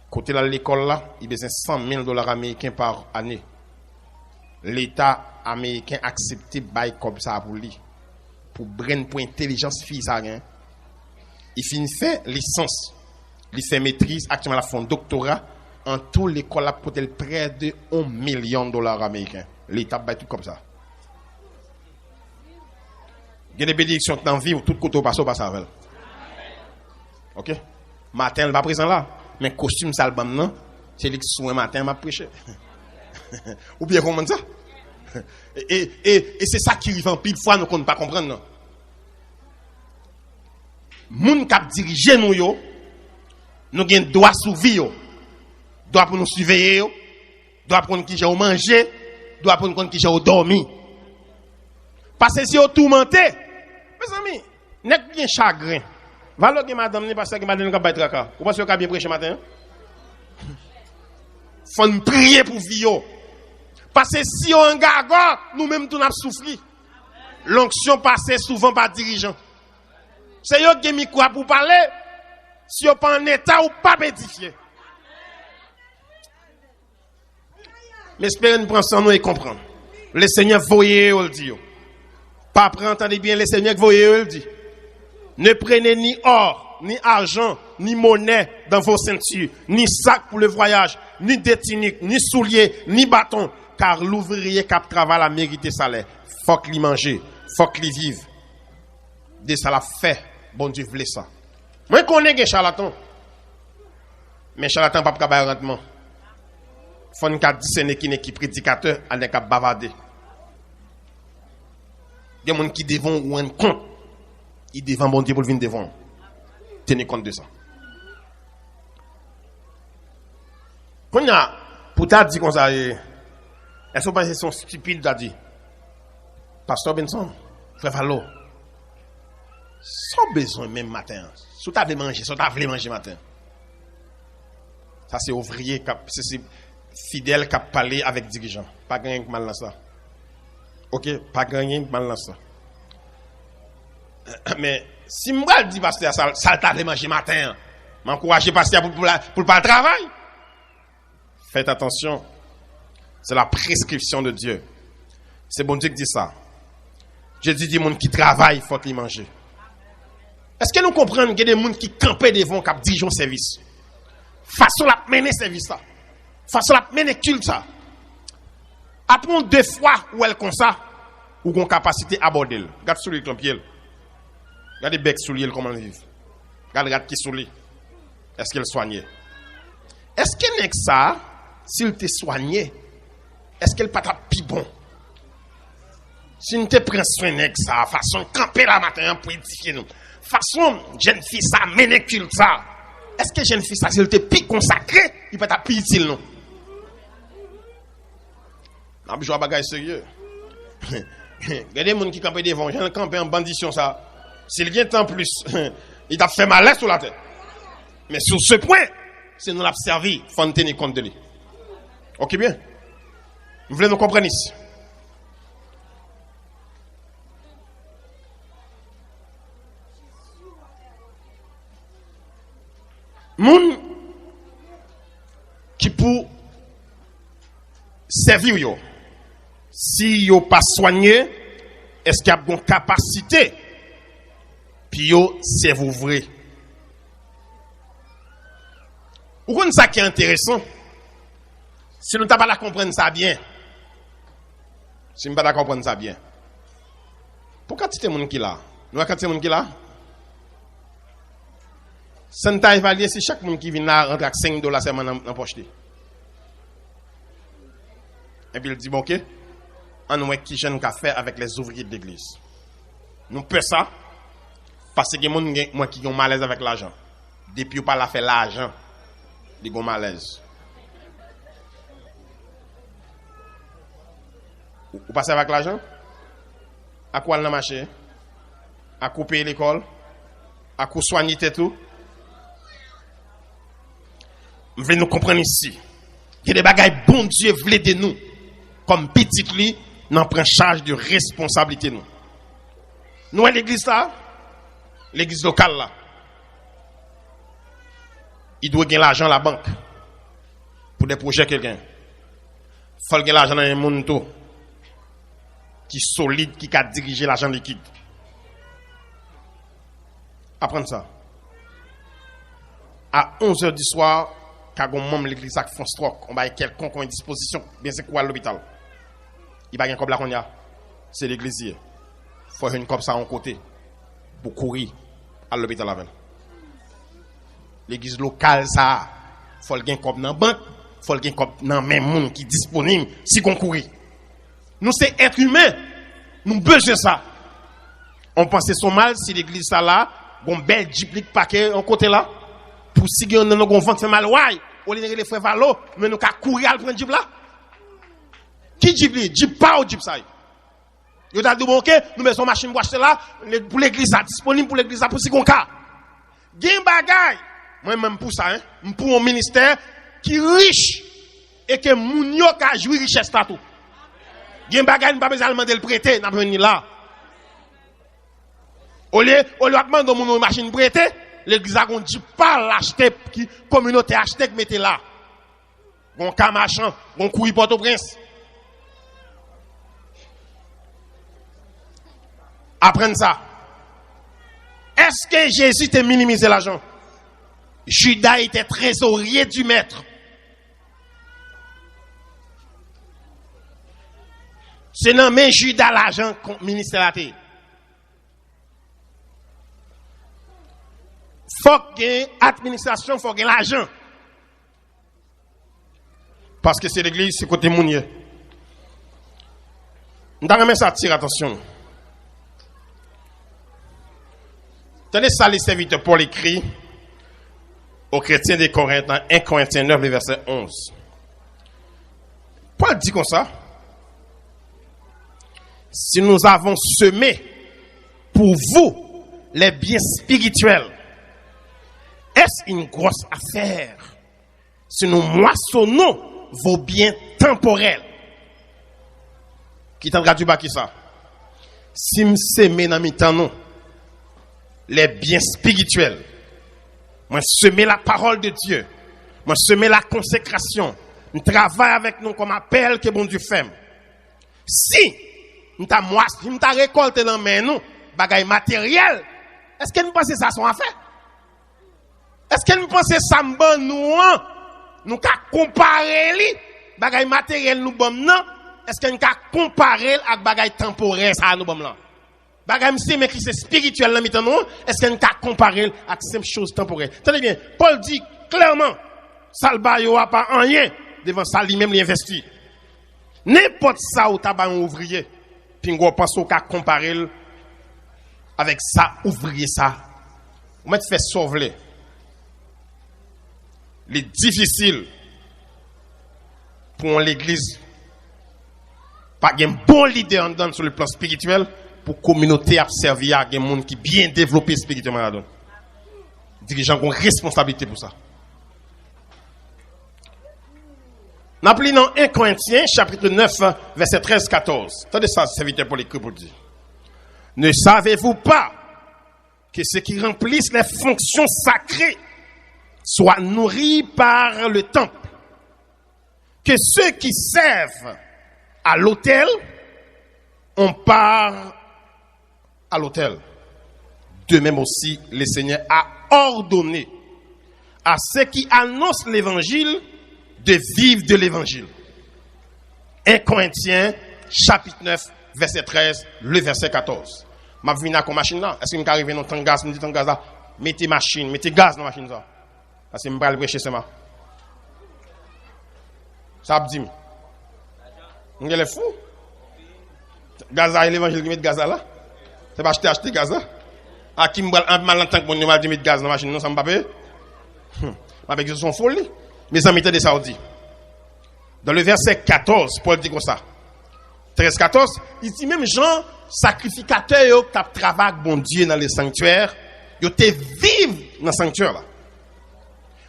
côté de l'école là, il a besoin de $100,000 américains par année. L'État américain accepte bail comme ça pour lui. Pour brain pour intelligence fille ça rien. Il finit fait licence. Il fait maîtrise, actuellement la fond doctorat. En tout l'école a coûté près de $1 million américains. L'État bail tout comme ça. Il y a des bénédictions dans la vie où tout côté passe au passage. OK? Matin, il va présent là. Mais costume salbam non, c'est lui qui souvent matin m'a prêché. Ou bien comment ça? Et c'est ça qui arrive en pile fois nous ne pas comprendre non. Moun k'ap diriger nous yo, nous gen droit sous vie yo. Droit pour nous surveiller yo, droit pour nous qui j'ai manger, droit pour nous qui j'ai dormir. Parce que si on tourmenté, mes amis, n'est bien chagrin. Valor que madame n'est pas ça que madame n'a pas traka. Vous pensez qu'on a bien prêché matin? Faut nous prier pour vie. Parce que si on gagne, nous-mêmes, nous avons souffert. l'onction passe souvent par dirigeant. C'est eux qui ont mis quoi pour parler, si vous pas en état ou pas édifié. Mais espérez nous prendre ça nous et comprendre. Le Seigneur voyez, on le dit. Pas prendre, entendez bien, le Seigneur voyez, on le dit. Ne prenez ni or, ni argent, ni monnaie dans vos ceintures, ni sac pour le voyage, ni des tuniques, ni souliers, ni bâton, car l'ouvrier qui travaille a mérité salaire. Faut qu'il mange, faut qu'il vive. De ça la fait, bon Dieu voulait ça. Moi, je connais un charlatan. Mais charlatan pas de rendement. Faut nous discerner qui est prédicateur, à ne pas bavarder. Il y a des gens qui devant ou un compte. Ils devant bon Dieu pour venir devant. Tenez compte de ça. Quand il y a, pour t'as dit comme ça, est-ce que c'est son stupide t'as dit? Pasteur Benson, frère Valo, sans besoin même matin. Si tu as manger, si tu as manger matin. Ça c'est ouvrier, c'est fidèle qui a parlé avec dirigeant. Pas gagner mal dans ça. Ok, pas gagner mal dans ça. Mais si moi dis pasteur ça t'a manger matin, m'encourager pasteur pour pas le travail. Faites attention. C'est la prescription de Dieu. C'est bon Dieu qui dit ça. Je dis des gens qui travaillent, il faut qu'ils mangent. Est-ce que nous comprenons qu'il y a des gens qui campent devant cap dirigeant service? Façon la mener service ça. Façon la mener culte ça. Après 2 fois où elle comme ça, ou qu'on capacité à aborder. Regarde sur le pied. Regarde les becs sous lui, comment il vit. Regarde qui sous lui. Est-ce qu'elle soignait? Est-ce qu'elle n'est que ça, s'il te soigné, est-ce qu'elle pas plus bon? Si nous te prenons soin de ça, façon camper la matin pour édifier nous. Façon jeune fille ça, mener culte ça. Est-ce que jeune fille ça, s'il te plus consacré, il peut être plus utile non? Non, je vois bagage sérieux. Il y a des gens qui campent devant, j'en campe en bandition ça. S'il vient en plus, il t'a fait mal sur la tête. Mais sur ce point, c'est nous l'observer, il faut nous tenir compte de lui. Ok bien? Vous voulez nous comprendre ici? Moun qui pour servir yo, si yo pas soigné, est-ce qu'il y a une capacité puis yo c'est vous vrai. Ou qu'on ça qui est intéressant, si nous n'avons pas la comprendre ça bien, si nous n'avons pas la comprendre ça bien, pourquoi tu es moun qui là? Nous avons quand moun qui là? Ça n'a évalué si chaque monde qui vient là rentre avec $5 seulement dans poche. Et puis il dit bon OK, on voit qui jeune qu'a fait avec les ouvriers de l'église. Nous peur ça parce que moi qui ont malaise avec l'argent. Depuis pas la fait l'argent, ils ont malaise. Vous passez avec l'argent? À quoi le marché? À couper l'école? À quoi soigner tout? Vous voulez nous comprendre ici. Il y a des bagailles bon Dieu voulait de nous. Comme petit lui, nous prenons charge de responsabilité nous. Nous à l'église là, l'église locale là. Il doit gagner l'argent à la banque pour des projets quelqu'un. Il faut gagner l'argent dans un monde qui est solide, qui a dirigé l'argent liquide. Apprendre ça. À 11h du soir, quand on membre l'église a fait un stroke, on va quelconque en disposition, bien c'est quoi à l'hôpital. Il va y avoir un comme là qu'on y a. C'est l'église. Il faut une comme ça en côté pour courir à l'hôpital avec. L'église locale ça, faut le gain comme dans la banque, faut le gain comme dans même monde qui est disponible si on courir. Nous c'est être humain. Nous besoin ça. On pense son mal si l'église ça là, bon bel jiplique paquet en côté là. Pour si on a un vent fait mal, on les les frères Valo, mais nous qu'à courir à prendre Jeep là. Qui Jeep li? Jeep pas ou Jeep ça? Yo t'a dit bon OK, nous mettons machine pour acheter là pour l'église disponible pour l'église pour si qu'on cas. Gen bagay. Moi même pour ça pour un ministère qui riche et que moun yo ka jouir richesse là tout. Gen bagay pas besoin demander le prêter, n'a venir là. Au lieu de demander une machine prêtée, l'église a dit pas l'acheter, qui communauté acheter, mettez là. Bon camachan, bon couille Port-au-Prince. Apprenez ça. Est-ce que Jésus t'a minimisé l'argent? Judas était trésorier du maître. C'est nommé Judas l'argent ministère. Faut qu'il y ait administration, faut qu'il y ait l'argent. Parce que c'est l'église, c'est côté mounier. Nous avons ça attire attention. Tenez ça, les serviteurs Paul écrit aux chrétiens des Corinthiens, 1 Corinthiens 9, le verset 11. Paul dit comme ça. Si nous avons semé pour vous les biens spirituels, est-ce une grosse affaire si nous moissonnons vos biens temporels? Qui t'en traduit pas qui ça? Si nous semons dans mes temps, non, les biens spirituels, moi semer la parole de Dieu, moi semer la consécration, nous travaillons avec nous comme appel que bon Dieu fait. Si nous t'a récolté dans main nous bagaille matériel, est-ce que nous pensons ça son affaire? Est-ce que nous pensons ça bon nous ca comparer li bagaille matériel nous bon non? Est-ce que nous ca comparer avec bagaille temporaire ça nous bon là? Bagaille mais qui c'est spirituel là maintenant, est-ce que nous ca comparer avec ces choses temporaires? Tenez bien, Paul dit clairement ça le bail a pas rien devant ça lui-même l'investi. N'importe ça ou tabac ouvrier, puis on pense au cas comparer avec ça ouvrier ça. On fait sauver. Les difficiles pour l'église pas un bon leader en donne sur le plan spirituel pour la communauté à servir à des gens qui bien développé spirituellement là-dedans. Dirigeants ont une responsabilité pour ça. Nous appelons dans 1 Corinthiens, chapitre 9, verset 13-14. Attendez ça, serviteur pour l'écrit pour dire. Ne savez-vous pas que ceux qui remplissent les fonctions sacrées soient nourris par le temple? Que ceux qui servent à l'autel, on part à l'autel. De même aussi, le Seigneur a ordonné à ceux qui annoncent l'évangile de vivre de l'évangile. 1 Corinthiens, chapitre 9, verset 13, le verset 14. Je vais venir avec la machine là. Est-ce que je vais arriver dans le gaz? Je me dis, dans le gaz là, mettez machine, mettez gaz dans la machine là. Parce que je vais aller prêcher ça. Ça a dit. Vous êtes fou? Gaz là, l'évangile qui met gaz là. C'est pas acheter gaz là. À qui me mal en tant que mon mal de mettre gaz dans la machine, non, ça me pas payer. Avec ce sont folie. Mes amis de Saoudi. Dans le verset 14, Paul dit comme ça. 13-14, il dit même Jean, sacrificateur qui travaille avec bon Dieu dans le sanctuaire, ils te vivent dans le sanctuaire là.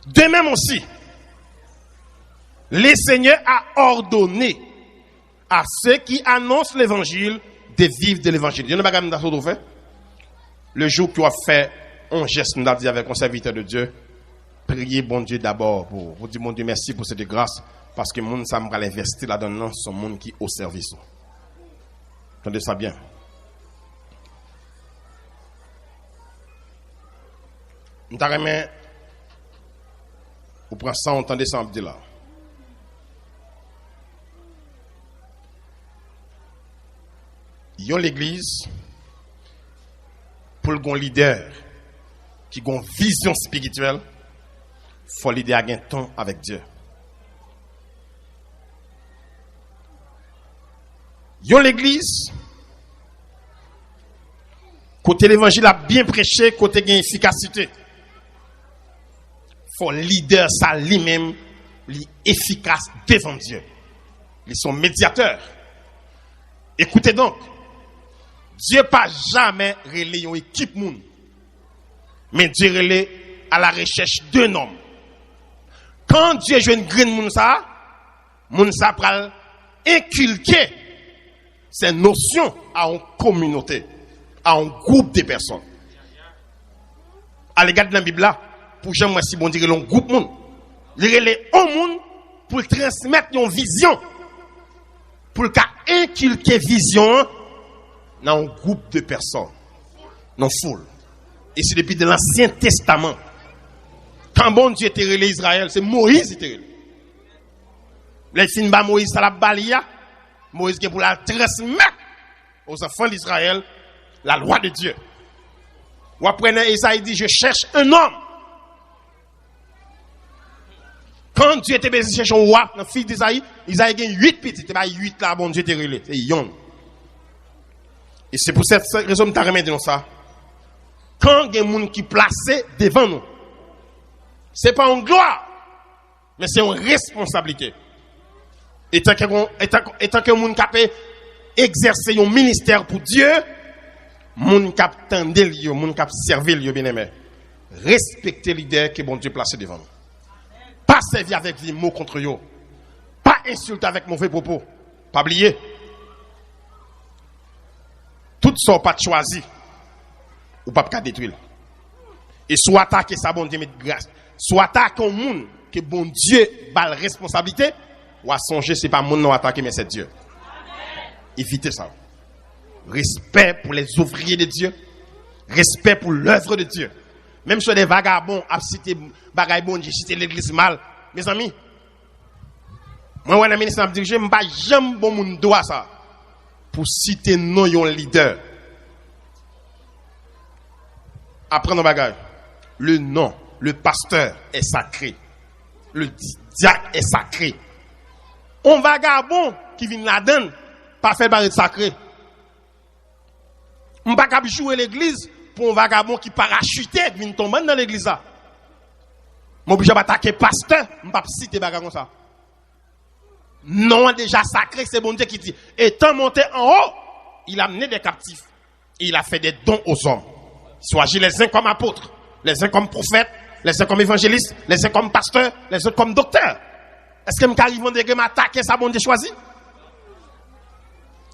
De même aussi, le Seigneur a ordonné à ceux qui annoncent l'évangile de vivre de l'évangile. Il y a un bagage fait. Le jour qu'on a fait un geste, nous avons dit avec un serviteur de Dieu, priez bon Dieu d'abord pour vous dire mon Dieu merci pour cette grâce parce que monde ça m'a investi là-dedans son monde qui au service. Entendez ça bien. Nous t'arrêtons vous prenez ça entendez ça me dit là. Yon l'église pour le leader qui a une vision spirituelle. Il faut l'aider à gagner temps avec Dieu. Yon l'église, côté l'évangile a bien prêché, côté gain efficacité. Il faut leader ça lui-même, lui efficace devant Dieu. Ils sont médiateurs. Écoutez donc, Dieu pas jamais relé une équipe moun, mais Dieu relé à la recherche d'un homme. Quand Dieu joue une green moun sa pral inculquer ces notions à une communauté, à un groupe de personnes. À l'égard de la Bible là, pour jamais si bon dire un groupe monde. Les monde pour transmettre une vision. Pour inculquer vision dans un groupe de personnes. Dans foule. Et c'est depuis de l'Ancien Testament. Quand bon Dieu était relé Israël, c'est Moïse qui était relé. Les films de Moïse, ça la balia. Moïse qui est pour la transmettre aux enfants d'Israël la loi de Dieu. Ou après, Isaïe dit, je cherche un homme. Quand Dieu était besoin de chercher un roi, dans le fils d'Isaïe, Isaïe a 8 petits. C'est pas 8 là, bon Dieu était relé. C'est Yon. Et c'est pour cette raison que je remis dans ça. Quand il y a des gens qui placent devant nous, ce n'est pas une gloire, mais c'est une responsabilité. Étant que les gens qui exercer un ministère pour Dieu, les gens qui attendent, les gens qui servent, bien aimé. Respectez l'idée que bon Dieu place devant nous. Pas servir avec des mots contre eux. Pas insulter avec mauvais propos. Pas oublier. Tout ça pas choisi. Ou pas détruire. Et soit attaquer ça, bon Dieu, met grâce. Soit attaquer un monde que bon Dieu a la responsabilité. Ou à songer, ce n'est pas le monde non attaqué, mais c'est Dieu. Évitez ça. Respect pour les ouvriers de Dieu. Respect pour l'œuvre de Dieu. Même sur des vagabonds, à citer bagaille bon, j'ai cité l'église mal. Mes amis, moi, je ministre dirigé, je ne pas jamais bon monde doit ça. Pour citer non yon leader. Après nos bagages, le nom, le pasteur est sacré. Le diacre est sacré. On vagabond qui vient là-dedans, pas faire barre sacré. On ne peut pas jouer l'église pour un vagabond qui parachuté vient tomber dans l'église. Je suis obligé d'attaquer pasteur, je ne peux pas citer bagarre comme ça. Non, déjà sacré, c'est bon Dieu qui dit, étant monté en haut, il a amené des captifs. Et il a fait des dons aux hommes. Soit agit les uns comme apôtres, les uns comme prophètes, les uns comme évangélistes, les uns comme pasteurs, les autres comme docteurs. Est-ce que m'arrive de m'attaquer ça bon Dieu choisi?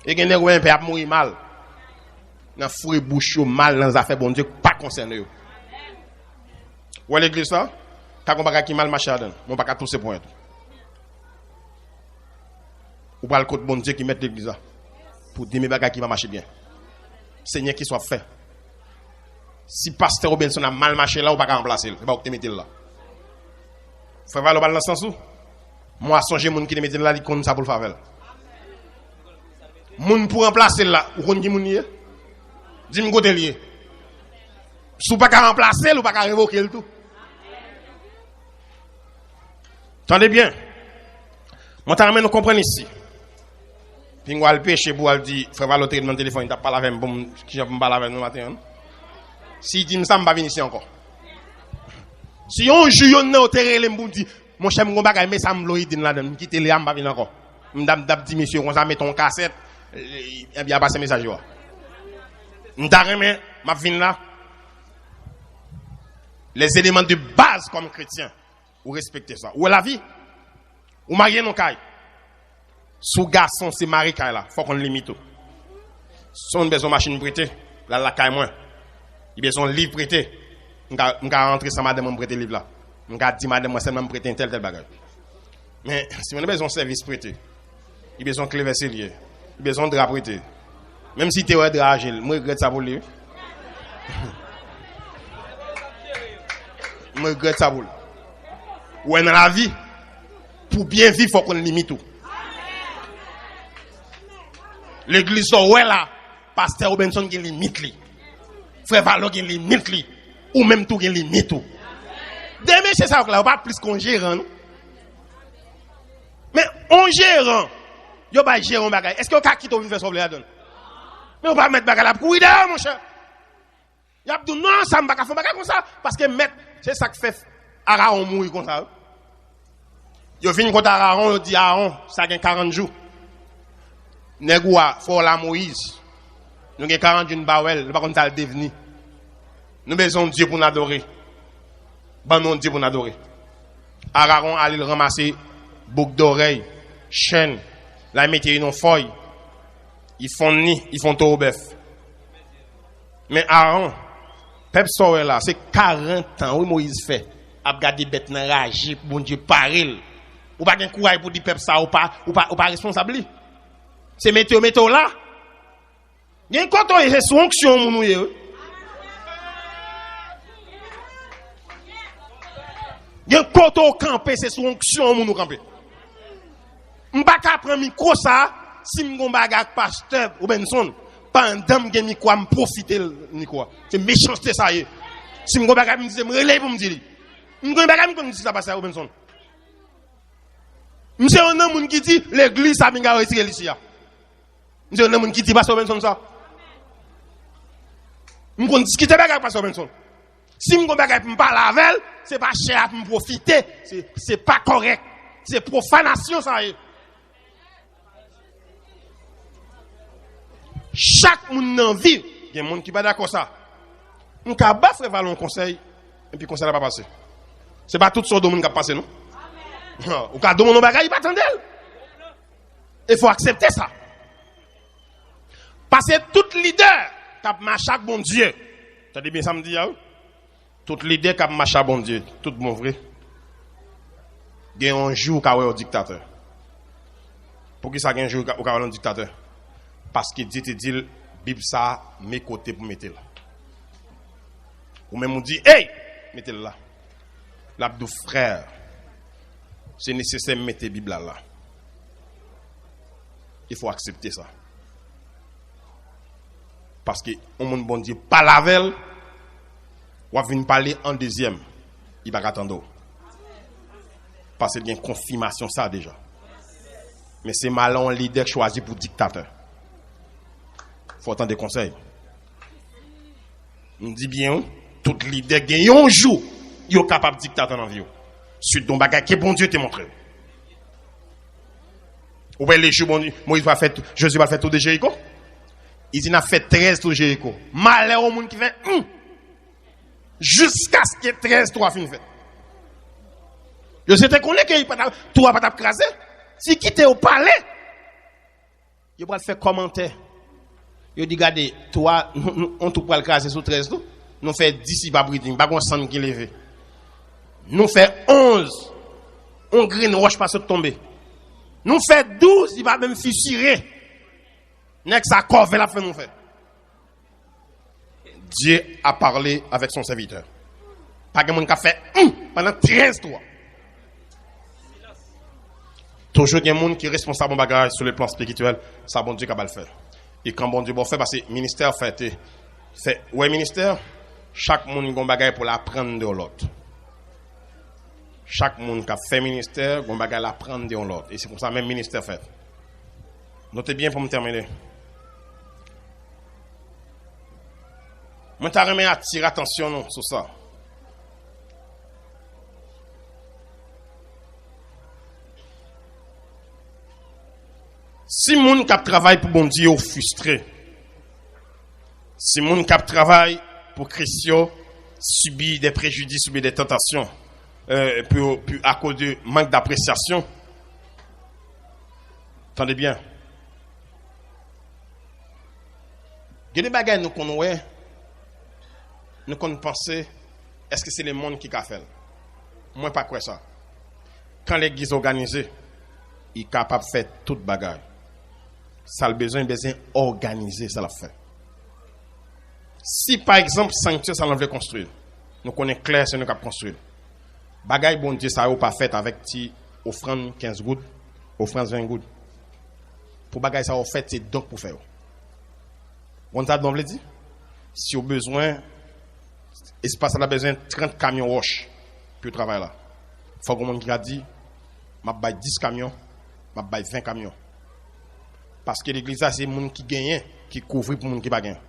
Et que nous un peu à mourir mal. Dans fouet bouche mal dans les affaires bon Dieu pas concerné. Ou à l'église ça, quand on va qui mal marcher dedans, on pas tous ces points. Ou pas le côté bon Dieu qui met l'église là pour dire mes bagages qui va marcher bien. Seigneur qui soit fait. Si pasteur Robinson a mal marché là, ou pas remplacer, il va te mettre là. Faut voir le bal dans le sens où moi songer moun qui te mettre là, il compte ça pour le faire. Moun pour remplacer là, ou kon qui moun lié? Dis-moi côté lié. Si ou pas remplacer, ou pas révoquer le tout. Attendez bien. Moi t'amène nous comprendre ici. Puis on va le péché pour aller dire frère Valotre dans téléphone, il t'a pas lavé bon qui j'aime pas laver nous matin. Si dit ça m'pa venir ici encore. Si on joue on au terrain les m'bou dit mon cher mon bagay mais ça m'loïdine là-dedans, quitter les m'pa venir encore. M'dam dit monsieur on ça met ton cassette et bien passer message yo. M'ta remet m'a venir là. Les éléments de base comme chrétien, ou respecter ça. Ou la vie, ou marier non caille. Sous garçon c'est marié caille là, faut qu'on limite. Son besoin machine prêtée, là la caille moins. Il besoin livre prêté. M'ka rentrer sans madame prêter livre là. M'ka dit madame moi seulement prêter tel bagage. Mais si on a besoin service prêté, il besoin clé vaisselier, il besoin drap prêté. Même si tu es drap agile, moi regrette ça pour lui. Moi regrette ça pour lui. Ou dans la vie pour bien vivre faut qu'on limite tout. L'église ouais là, pasteur Robinson qui limite lui. Frère Valo qui limite lui ou même tout qui limite tout. Demain c'est ça là, pas plus qu'on gérant. Mais on gérant, yo ba gérant bagay. Est-ce que on ka quitter ou faire sauver la donne? Mais on va mettre bagay là pour courir mon cher. Y a dit non, ça m'pa ka faire bagay comme ça parce que mettre c'est ça qui fait Aaron mourir comme ça. Yo vinn contre Aaron, yo dit Aaron, ça gagne 40 jours. Nègou faut la Moïse. Nous avons 41 bawel, par contre, ça le devenir. Nous besoin de Dieu pour nous adorer. Bon, nous Dieu pour nous adorer. Aaron allait ramasser boucle d'oreille, chaîne, la mettre une feuille. Ils font nid, ils font tout au bœuf. Mais Aaron, Peuple soeur là, c'est 40 ans, oui, Moïse fait. A regarder bête nan rage, bon Dieu, paril. Ou pas gen courage pour dire peuple ça, ou pas responsable. C'est météo là. Gen quand on est sous onction, moun ouye. Gen quand on camper, c'est sous onction, moun ou camper. M'pa ka prendre micro ça, si m'gon bagak pasteur ou Benson, pendant gen micro m profiter micro. C'est méchanceté ça y est. Si m'gon bagak me dire me relève pour me dire. M'gon bagak me connait ça passer ou Benson. Monsieur on a moun qui dit l'église ça m'ga retirer ici. Monsieur on a moun qui dit pasteur Benson ça. M'gon discuter bagak pasteur Benson. Si m'gon bagak me parler avec, c'est pas cher pour me profiter, c'est pas correct. C'est profanation ça y est. Chaque monde dans la vie, il y a des gens qui ne sont pas d'accord ça. On peut pas faire un conseil et puis le conseil n'a pas passé. Ce n'est pas tout sorte de monde qui a passé, non? Ou quand on a il pas attendre. Il faut accepter ça. Parce que tout leader qui a marché avec bon Dieu, tu as dit bien ça me dit, tout leader qui a marché avec bon Dieu, tout bon vrai, il y a un jour où il y a un dictateur. Pour qui ça y a un jour où il y a un dictateur? Parce que Dieu te dit, Bible ça, mes côtés pour mettre là. Ou même on dit, hey, mettez là. L'abdou frère, c'est nécessaire de mettre la Bible là. Il faut accepter ça. Parce que on monde bon Dieu pas la veille, ou venir parler en deuxième, il va attendre. Parce qu'il y a une confirmation ça déjà. Mais c'est malin un leader choisi pour dictateur. Il faut attendre des conseils. On dit bien, tout leader gagne un jour, il est capable de dictateur dans la vie. Suite d'un bagage que bon Dieu t'a montré. Ou bien les jours, Moïse va faire, Jésus va faire tout de Jéricho. Il dit, il a fait 13 tout de Jéricho. Malheur au monde qui fait jusqu'à ce que 13 trois fin fait. Je sais que tout va pas craser. Si quitte au palais, il va faire commentaire. Il dit, regardez, toi, on tout le craser sous 13 tout. Nous fait 10 il va breeding, pas qu'on sent qui levé. Nous fait 11. On green roche pas se tomber. Nous fait 12, il va même fissurer. Next à corps la fin nous fait. Dieu a parlé avec son serviteur. Pas que mon qui a fait pendant 13 toi. Toujours il y a des gens qui sont responsables de bagage sur le plan spirituel, ça bon Dieu qui va le faire. Et quand bon Dieu va faire, parce que le ministère fait ouais ministère, chaque monde a un bagage pour l'apprendre de l'autre. Chaque monde qui a fait ministère, a un bagage pour l'apprendre de l'autre. Et c'est pour ça même le ministère fait. Notez bien pour me terminer. Je t'ai attirer attention sur ça. Si moun k'ap travaille pour bon Dieu frustré, si moun k'ap travaille pour Christ subit des préjudices, subit des tentations, puis à cause de manque d'appréciation, attendez bien. Il y a des bagages nous connaissons, nous pensons, est-ce que c'est le monde qui a fait? Moi pas quoi ça. Quand l'église organisée, il est capable de faire toute bagaille. Ça a besoin d'organiser, ça l'a fait. Si par exemple, sanctuaire, ça l'enveut construire, nous connaissons clair, c'est nous qui avons construit. Bagaille, bon Dieu, ça n'a pas fait avec offrande 15 gouttes, offrande 20 gouttes. Pour bagaille, ça a fait, c'est donc pour faire. On t'a donc dit, si vous avez besoin, espace, ça a besoin de 30 camions roches pour travailler là. Il faut que mon qui a dit, je vais 10 camions, je vais 20 camions. Parce que l'église, c'est les gens qui gagnent, qui couvrent pour les gens qui ne gagnent pas.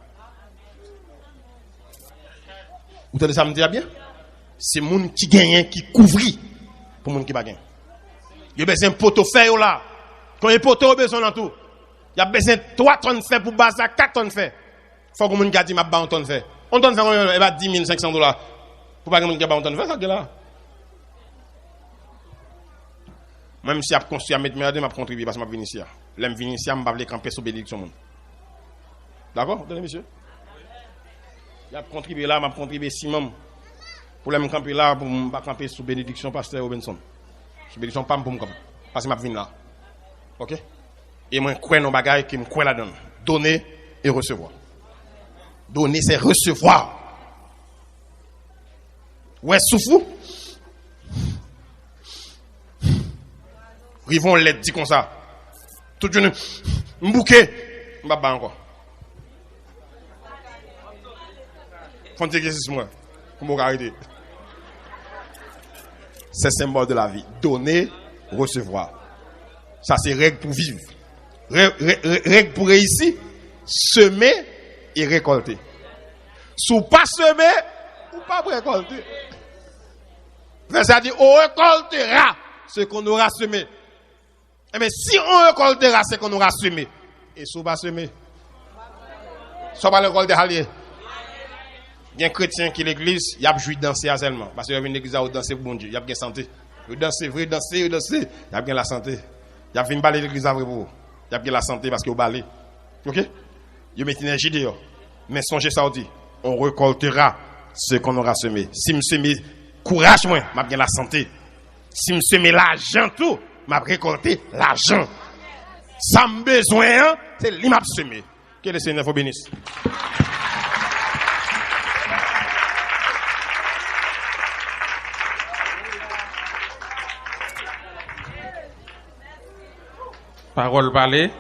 Vous entendez ça me dire bien? C'est les gens qui gagnent, qui couvrent pour les gens qui ne gagnent pas. Il y a besoin de poteau fer là. Quand il y a poteau, il y a besoin de tout. Il y a besoin de 3 tonnes de fer pour baser 4 tonnes de fer. Il faut que les gens disent, je vais 1 tonne de fer. 1 tonne de fer, il va 10 500 $. Pour pas que les gens disent 1 tonne de fer, ça là. Même si je construis à mettre mes je vais contribuer parce que je vais venir ici. L'aime venir ici, je vais camper sous bénédiction. D'accord, monsieur? Il a contribué là, m'a contribué 6 membres. Pour les camper là, pour ne pas camper sous bénédiction pasteur Robinson. Sous bénédiction pas pour me camper. Parce que je viens là. Ok? Et moi, je crois dans les bagages qui me croient là-dedans. Donner et recevoir. Donner, c'est recevoir. Ouais, souffle. Rivons l'aide, dit comme ça. Tout le monde, m'bouquet. M'baba encore. Faut un exercice, moi. Pour arrêter. C'est symbole de la vie. Donner, recevoir. Ça, c'est règle pour vivre. Règle pour réussir. Semer et récolter. Si vous pas semer, ou pas récolter. Ça dit, on récoltera ce qu'on aura semé. Mais si on récoltera ce qu'on aura semé, et si on va semer, si on va récolter, il y a un chrétien qui l'église, il a joué danser seulement. Parce qu'il y a une église à danser pour bon Dieu. Il y a bien santé. Il danser, vrai danser, il y a bien la santé. Il y a une balle l'église à vrai pour. Il y a bien la santé parce qu'il y a balé. Ok? Il met l'énergie dehors. Mais songez ça, on dit, on récoltera ce qu'on aura semé. Si je sème courage, moi, je bien la santé. Si je sème l'argent, tout, je récolter l'argent. Ça me besoin, c'est lui m'a semé. Que le Seigneur vous bénisse. Parole parlée.